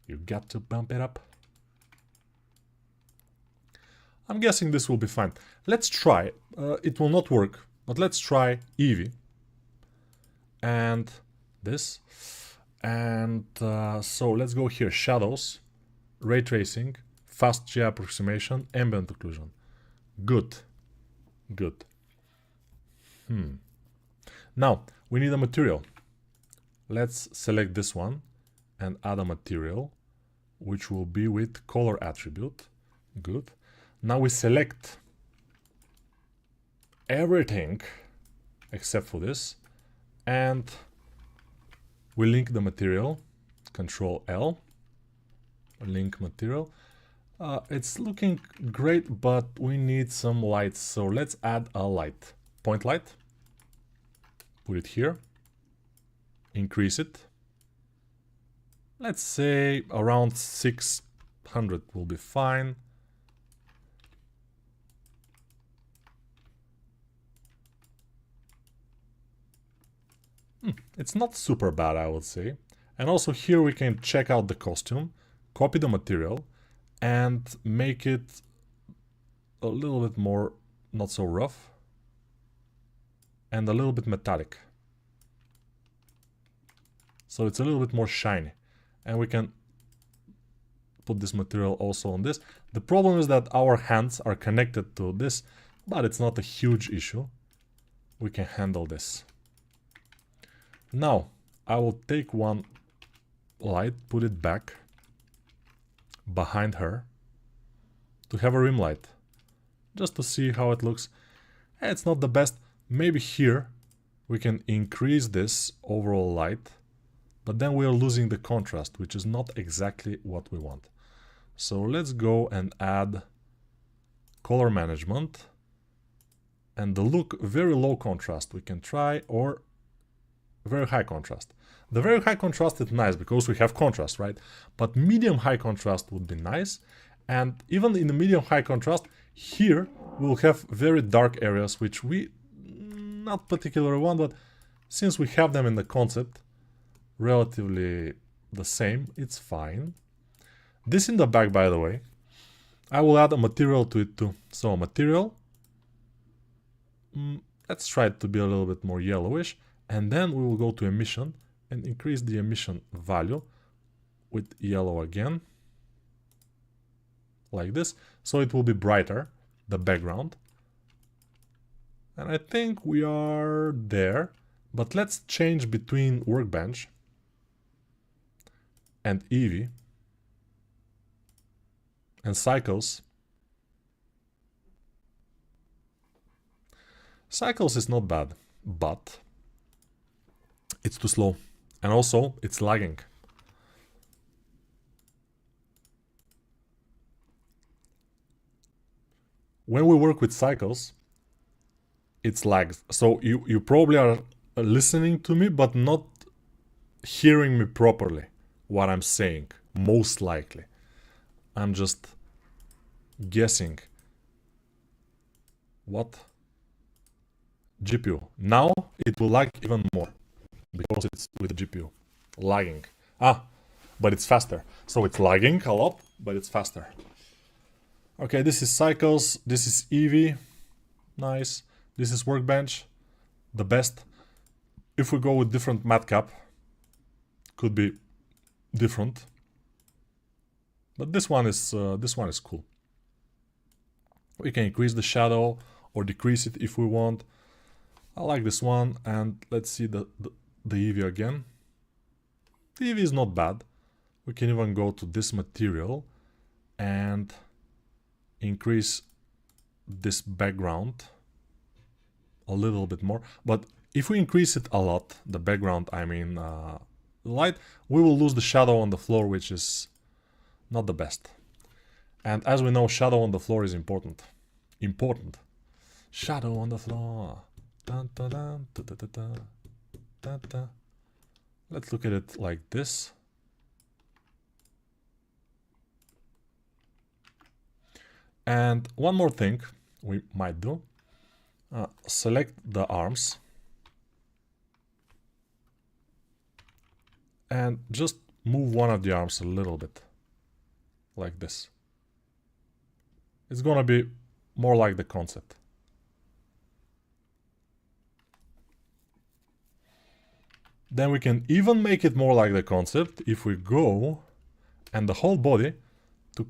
A: You got to bump it up. I'm guessing this will be fine. Let's try. It will not work, but let's try Eevee. And this. And so let's go here. Shadows, ray tracing, fast G approximation, ambient occlusion. Good. Good. Now, we need a material. Let's select this one and add a material, which will be with color attribute. Good. Now we select everything except for this, and we link the material. Control L. Link material. It's looking great, but we need some lights. So let's add a light. Point light. Put it here. Increase it. Let's say around 600 will be fine. It's not super bad, I would say. And also here we can check out the costume, copy the material, and make it a little bit more not so rough and a little bit metallic. So it's a little bit more shiny. And we can put this material also on this. The problem is that our hands are connected to this, but it's not a huge issue. We can handle this. Now, I will take one light, put it back behind her to have a rim light, just to see how it looks. It's not the best. Maybe here we can increase this overall light, but then we are losing the contrast, which is not exactly what we want. So let's go and add color management and the look very low contrast we can try, or very high contrast. The very high contrast is nice because we have contrast, right? But medium high contrast would be nice. And even in the medium high contrast, here we'll have very dark areas which we not particularly want, but since we have them in the concept relatively the same, it's fine. This in the back, by the way, I will add a material to it too. So material, let's try it to be a little bit more yellowish, and then we will go to emission and increase the emission value with yellow again, like this, so it will be brighter, the background. And I think we are there, but let's change between workbench and Eevee and cycles. Cycles is not bad, but it's too slow, and also it's lagging. When we work with cycles, it's lags. So you probably are listening to me, but not hearing me properly, what I'm saying, most likely. I'm just guessing. What? GPU. Now it will lag even more because it's with the GPU. Lagging. But it's faster. So it's lagging a lot, but it's faster. Okay, this is cycles. This is Eevee. Nice. This is workbench. The best. If we go with different matcap, could be different. But this one is cool. We can increase the shadow or decrease it if we want. I like this one, and let's see the Eevee again. The Eevee is not bad. We can even go to this material and increase this background a little bit more. But if we increase it a lot, the background, I mean light, we will lose the shadow on the floor, which is not the best. And as we know, shadow on the floor is important. Shadow on the floor. Dun, dun, dun, dun, dun, dun, dun, dun, dun. Let's look at it like this. And one more thing we might do. Select the arms. And just move one of the arms a little bit. Like this. It's gonna be more like the concept. Then we can even make it more like the concept if we go and the whole body to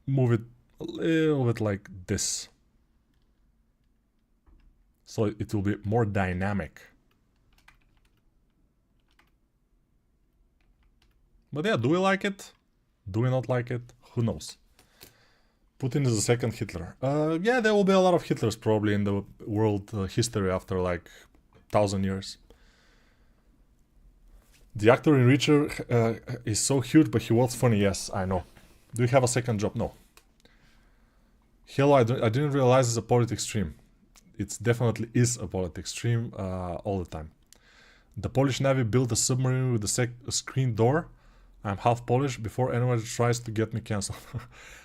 A: move it a little bit like this. So it will be more dynamic. But yeah, do we like it? Do we not like it? Who knows? Putin is the second Hitler. Yeah, there will be a lot of Hitlers probably in the world history after like 1,000 years. The actor in Reacher is so huge, but he was funny. Yes, I know. Do you have a second job? No. Hello, I didn't realize it's a politics stream. It definitely is a politics stream all the time. The Polish Navy built a submarine with a screen door. I'm half Polish. Before anyone tries to get me cancelled.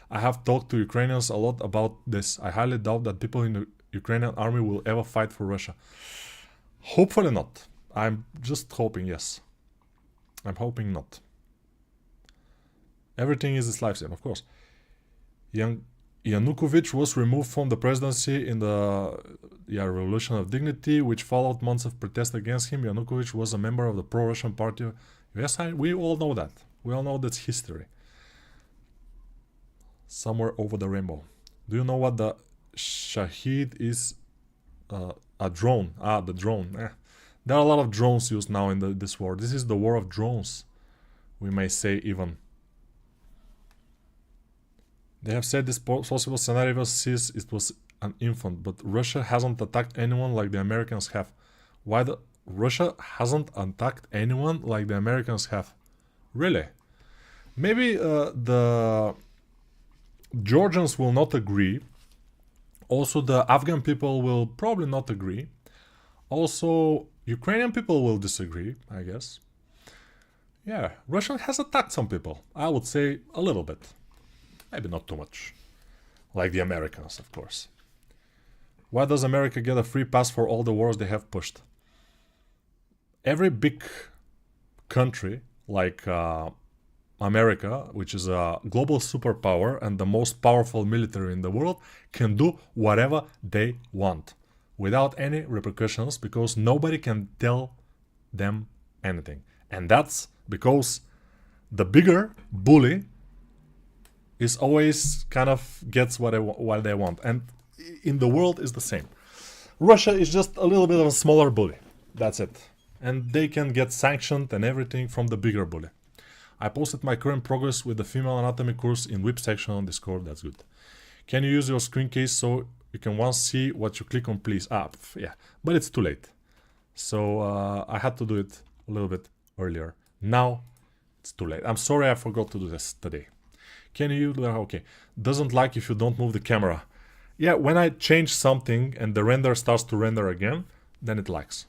A: I have talked to Ukrainians a lot about this. I highly doubt that people in the Ukrainian army will ever fight for Russia. Hopefully not. I'm just hoping, yes. I'm hoping not. Everything is his lifestyle, of course. Yanukovych was removed from the presidency in the Revolution of Dignity, which followed months of protest against him. Yanukovych was a member of the pro-Russian party. Yes, we all know that. We all know that's history. Somewhere over the rainbow. Do you know what the Shahid is? A drone. Ah, the drone. There are a lot of drones used now in this war. This is the war of drones, we may say even. They have said this possible scenario since it was an infant, but Russia hasn't attacked anyone like the Americans have. Why the Russia hasn't attacked anyone like the Americans have? Really? Maybe the Georgians will not agree. Also, the Afghan people will probably not agree. Also, Ukrainian people will disagree, I guess. Yeah, Russia has attacked some people. I would say a little bit. Maybe not too much. Like the Americans, of course. Why does America get a free pass for all the wars they have pushed? Every big country, like America, which is a global superpower and the most powerful military in the world, can do whatever they want without any repercussions, because nobody can tell them anything. And that's because the bigger bully is always kind of gets what they want. And in the world is the same. Russia is just a little bit of a smaller bully. That's it. And they can get sanctioned and everything from the bigger bully. I posted my current progress with the female anatomy course in whip section on Discord. That's good. Can you use your screen case so you can once see what you click on, please? Yeah, but it's too late. So I had to do it a little bit earlier. Now it's too late. I'm sorry I forgot to do this today. Can you? Okay. Doesn't like if you don't move the camera. Yeah, when I change something and the render starts to render again, then it likes.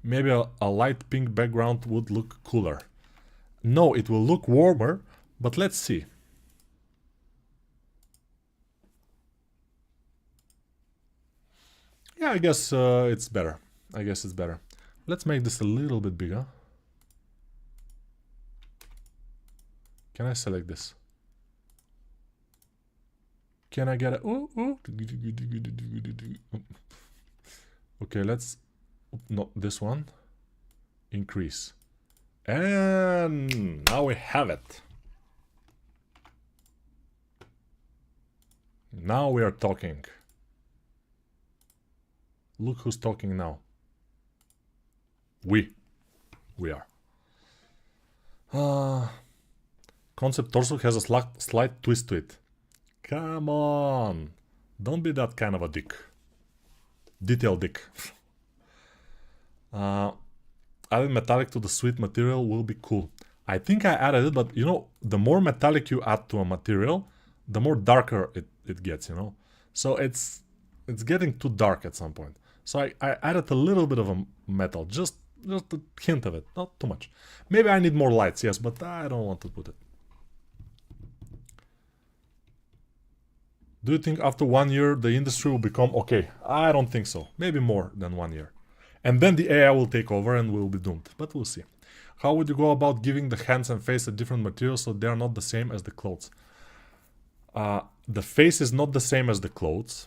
A: Maybe a light pink background would look cooler. No, it will look warmer, but let's see. Yeah, I guess it's better. I guess it's better. Let's make this a little bit bigger. Can I select this? Can I get a... Okay, let's... Not this one. Increase. And now we have it. Now we are talking. Look who's talking now. We are. Concept torso has a slight twist to it. Come on. Don't be that kind of a dick. Detail dick. Adding metallic to the sweet material will be cool. I think I added it, but you know, the more metallic you add to a material, the more darker it gets, you know. So it's getting too dark at some point. So I added a little bit of a metal, just a hint of it, not too much. Maybe I need more lights, yes, but I don't want to put it. Do you think after 1 year the industry will become okay? I don't think so. Maybe more than 1 year. And then the AI will take over and we'll be doomed. But we'll see. How would you go about giving the hands and face a different material so they are not the same as the clothes? The face is not the same as the clothes.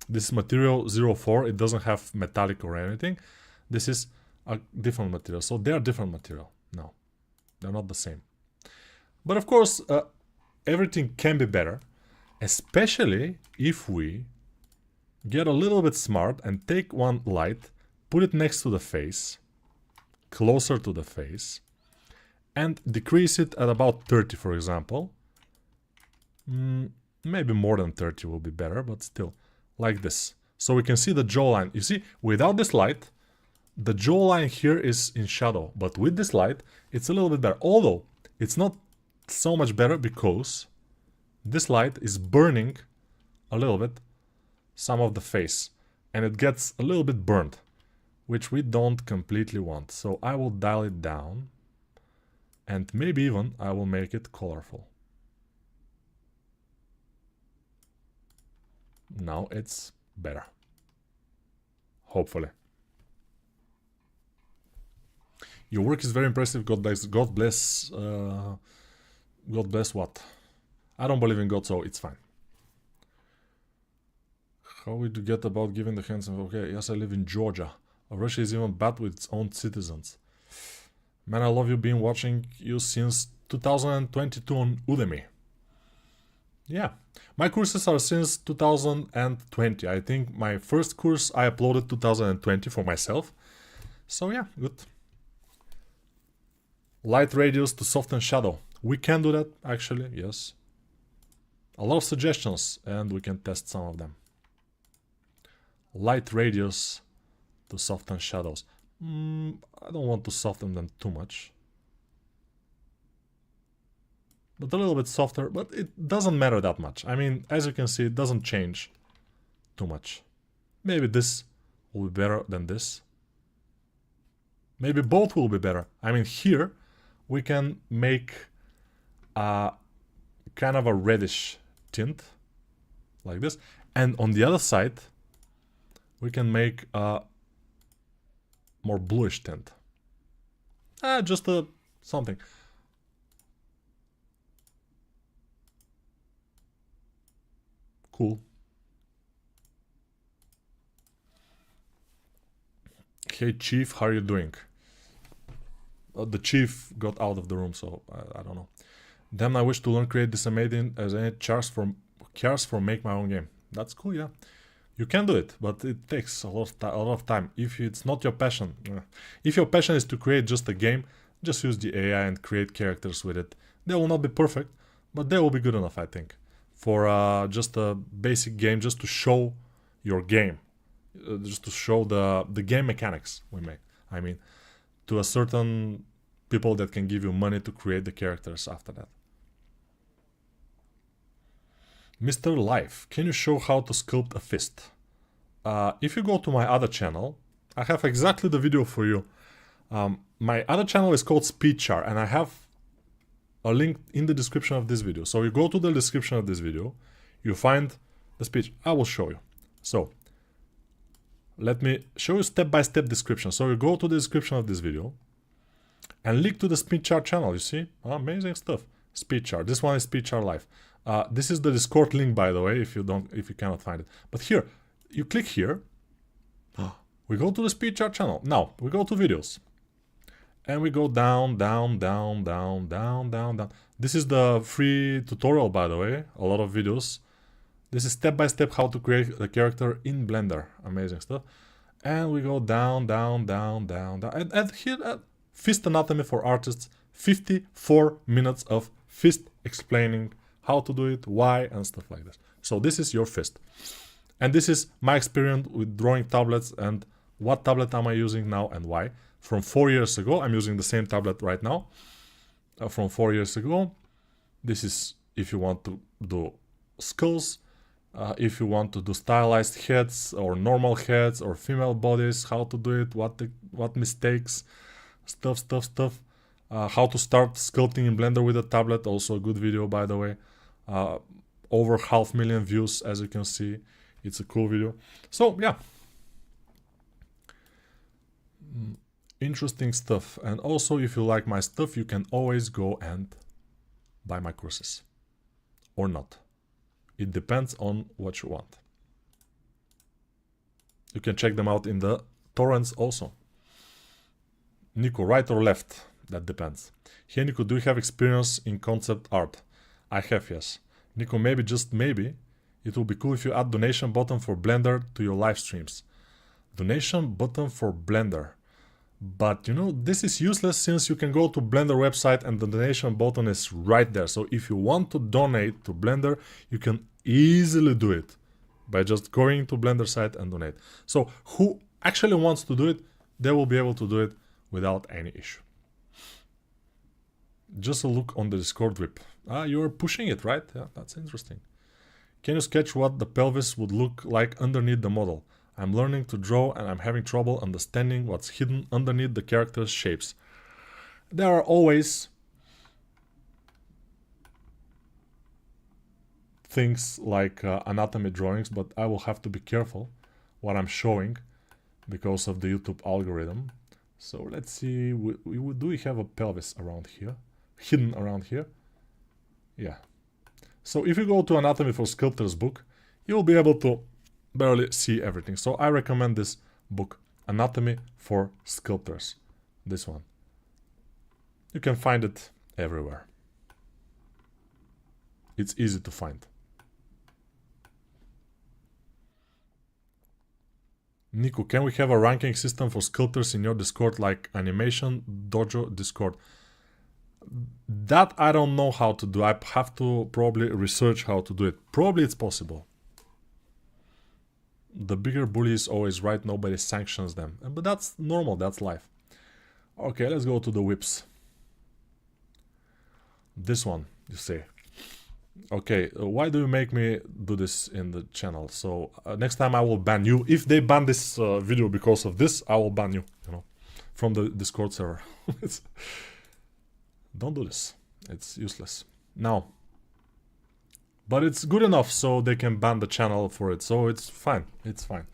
A: This is material 04. It doesn't have metallic or anything. This is a different material. So they are different material. No, they're not the same. But of course, everything can be better. Especially if we get a little bit smart and take one light, put it next to the face, closer to the face, and decrease it at about 30, for example. Maybe more than 30 will be better, but still, like this. So we can see the jawline. You see, without this light, the jawline here is in shadow, but with this light, it's a little bit better. Although, it's not so much better because this light is burning a little bit some of the face, and it gets a little bit burnt, which we don't completely want. So I will dial it down, and maybe even I will make it colorful. Now it's better. Hopefully. Your work is very impressive. God bless. God bless. God bless what? I don't believe in God, so it's fine. How would you get about giving the hands? Okay, yes, I live in Georgia. Russia is even bad with its own citizens. Man, I love you. Been watching you since 2022 on Udemy. Yeah, my courses are since 2020. I think my first course I uploaded 2020 for myself. So yeah, good. Light radius to soften shadow. We can do that actually, yes. A lot of suggestions and we can test some of them. Light radius to soften shadows. I don't want to soften them too much. But a little bit softer, but it doesn't matter that much. I mean, as you can see, it doesn't change too much. Maybe this will be better than this. Maybe both will be better. I mean, here we can make a kind of a reddish tint like this. And on the other side, we can make a more bluish tint. Just something. Cool. Hey Chief, how are you doing? The Chief got out of the room, so I don't know. Then I wish to learn create this amazing as any cares for make my own game. That's cool, yeah. You can do it, but it takes a lot of time. If it's not your passion, if your passion is to create just a game, just use the AI and create characters with it. They will not be perfect, but they will be good enough, I think, for just a basic game, just to show your game, just to show the game mechanics we make. I mean, to a certain people that can give you money to create the characters after that. Mr. Life, can you show how to sculpt a fist? If you go to my other channel, I have exactly the video for you. My other channel is called Speedchar, and I have a link in the description of this video. So you go to the description of this video, you find the speech. I will show you. So let me show you step-by-step description. So you go to the description of this video and link to the Speedchar channel. You see, amazing stuff. Speedchar. This one is Speedchar Live. This is the Discord link, by the way, if you cannot find it. But here, you click here. We go to the Speedchar channel. Now we go to videos, and we go down, down, down, down, down, down, down. This is the free tutorial, by the way. A lot of videos. This is step by step how to create the character in Blender. Amazing stuff. And we go down, down, down, down, down. And here, Fist Anatomy for Artists. 54 minutes of fist explaining how to do it, why, and stuff like this. So this is your fist. And this is my experience with drawing tablets and what tablet am I using now and why. From 4 years ago, I'm using the same tablet right now. From 4 years ago, this is if you want to do skulls, if you want to do stylized heads or normal heads or female bodies, how to do it, what mistakes, stuff. How to start sculpting in Blender with a tablet, also a good video, by the way. Over 500,000 views, as you can see. It's a cool video. So yeah, interesting stuff. And also, if you like my stuff, you can always go and buy my courses or not. It depends on what you want. You can check them out in the torrents also. Nico, right or left? That depends. Hey Nico, do you have experience in concept art? I have, yes. Nico, maybe, just maybe, it will be cool if you add donation button for Blender to your live streams. Donation button for Blender. But you know, this is useless since you can go to Blender website and the donation button is right there. So if you want to donate to Blender, you can easily do it by just going to Blender site and donate. So who actually wants to do it, they will be able to do it without any issue. Just a look on the Discord rip. You're pushing it, right? Yeah, that's interesting. Can you sketch what the pelvis would look like underneath the model? I'm learning to draw and I'm having trouble understanding what's hidden underneath the character's shapes. There are always things like anatomy drawings, but I will have to be careful what I'm showing because of the YouTube algorithm. So let's see, do we have a pelvis around here? Hidden around here? Yeah. So if you go to Anatomy for Sculptors book, you'll be able to barely see everything. So I recommend this book, Anatomy for Sculptors. This one. You can find it everywhere. It's easy to find. Nico, can we have a ranking system for sculptors in your Discord like Animation Dojo Discord? That I don't know how to do. I have to probably research how to do it. Probably it's possible. The bigger bully is always right, nobody sanctions them. But that's normal, that's life. Okay, let's go to the whips. This one, you say. Okay, why do you make me do this in the channel? So next time I will ban you. If they ban this video because of this, I will ban you, you know, from the Discord server. Don't do this. It's useless. Now. But it's good enough so they can ban the channel for it. So it's fine. It's fine.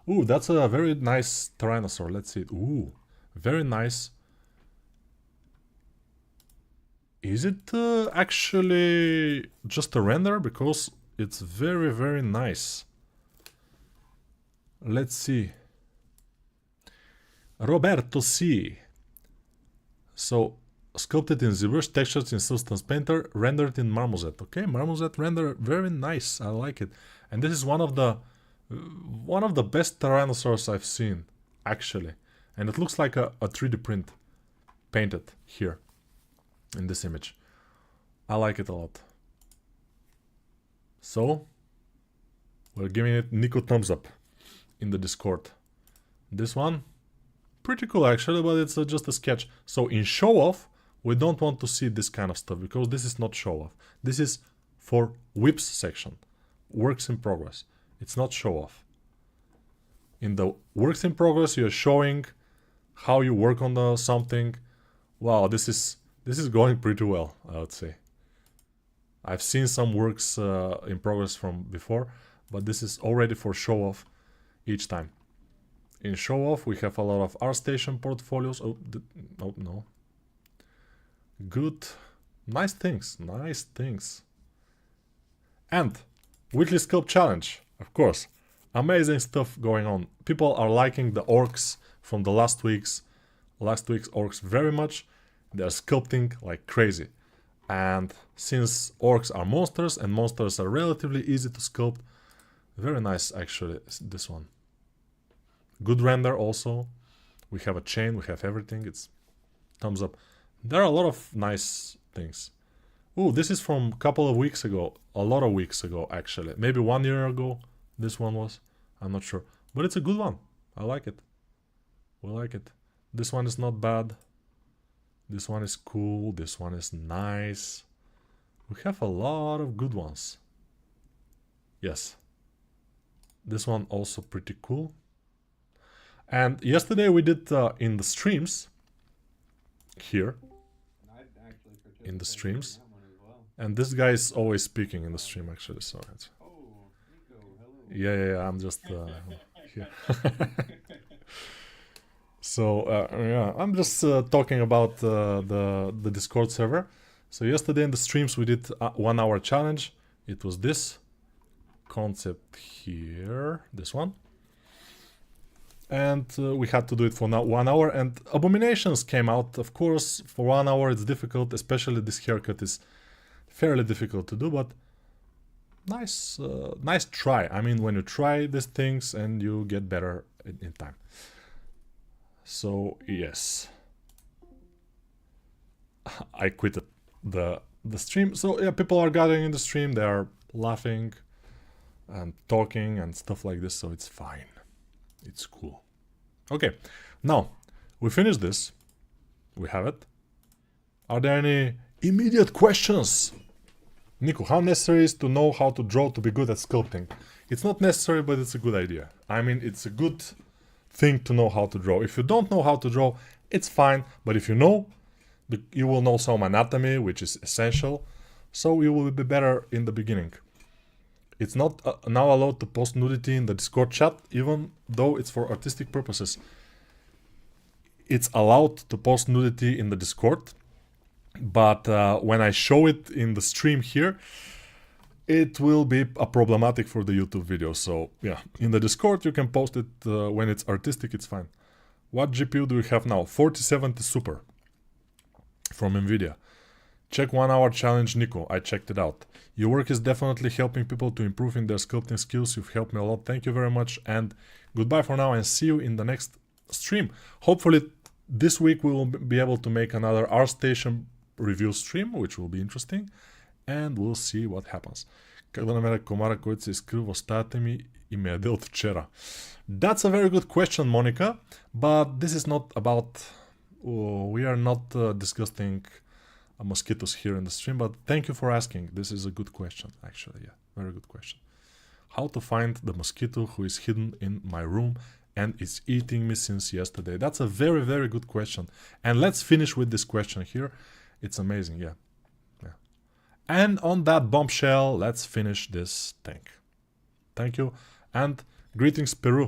A: Ooh, that's a very nice Tyrannosaur. Let's see it. Ooh, very nice. Is it actually just a render? Because it's very, very nice. Let's see. Roberto C. So, sculpted in ZBrush, textured in Substance Painter, rendered in Marmoset. Okay, Marmoset render, very nice. I like it. And this is one of the best Tyrannosaurs I've seen, actually. And it looks like a 3D print painted here in this image. I like it a lot. So, we're giving it Nico thumbs up in the Discord. This one, pretty cool actually, but it's just a sketch. So in show off, we don't want to see this kind of stuff because this is not show off. This is for whips section, works in progress. It's not show off. In the works in progress, you're showing how you work on something. Wow, this is going pretty well, I would say. I've seen some works in progress from before, but this is already for show off each time. In show off, we have a lot of ArtStation portfolios. Oh, no. Good. Nice things. Nice things. And weekly sculpt challenge, of course. Amazing stuff going on. People are liking the orcs from the last week's orcs very much. They're sculpting like crazy. And since orcs are monsters and monsters are relatively easy to sculpt, very nice actually, this one. Good render also. We have a chain, we have everything. It's thumbs up. There are a lot of nice things. Ooh, this is from a couple of weeks ago. A lot of weeks ago, actually. Maybe 1 year ago, this one was. I'm not sure. But it's a good one. I like it. We like it. This one is not bad. This one is cool. This one is nice. We have a lot of good ones. Yes. This one also pretty cool. And yesterday we did in the streams, here, in the streams, and this guy is always speaking in the stream actually, so it's... Yeah, I'm just here. So, yeah, I'm just talking about the Discord server. So yesterday in the streams we did a 1 hour challenge. It was this concept here, this one. And we had to do it for 1 hour, and abominations came out. Of course, for 1 hour it's difficult, especially this haircut is fairly difficult to do, but nice nice try. I mean, when you try these things and you get better in time. So yes, I quitted the stream. So yeah, people are gathering in the stream, they are laughing and talking and stuff like this, so it's fine. It's cool. Okay, now we finished this. We have it. Are there any immediate questions? Nico, how necessary is to know how to draw to be good at sculpting? It's not necessary, but it's a good idea. I mean, it's a good thing to know how to draw. If you don't know how to draw, it's fine. But if you know, you will know some anatomy, which is essential. So you will be better in the beginning. It's not now allowed to post nudity in the Discord chat, even though it's for artistic purposes. It's allowed to post nudity in the Discord, but when I show it in the stream here, it will be problematic for the YouTube video. So yeah, in the Discord you can post it when it's artistic, it's fine. What GPU do we have now? 4070 Super from NVIDIA. Check 1 hour challenge, Nico. I checked it out. Your work is definitely helping people to improve in their sculpting skills. You've helped me a lot. Thank you very much. And Goodbye for now and see you in the next stream. Hopefully this week we will be able to make another ArtStation review stream, which will be interesting, and we'll see what happens. Как да намеря комара, който се изкрил в стаята ми и ме яде от вчера? That's a very good question, Monica, but this is not about... we are not discussing mosquitoes here in the stream, but thank you for asking. This is a good question, actually. Yeah, very good question. How to find the mosquito who is hidden in my room and is eating me since yesterday? That's a very, very good question. And let's finish with this question here. It's amazing, yeah. And on that bombshell, let's finish this thing. Thank you, and greetings, Peru.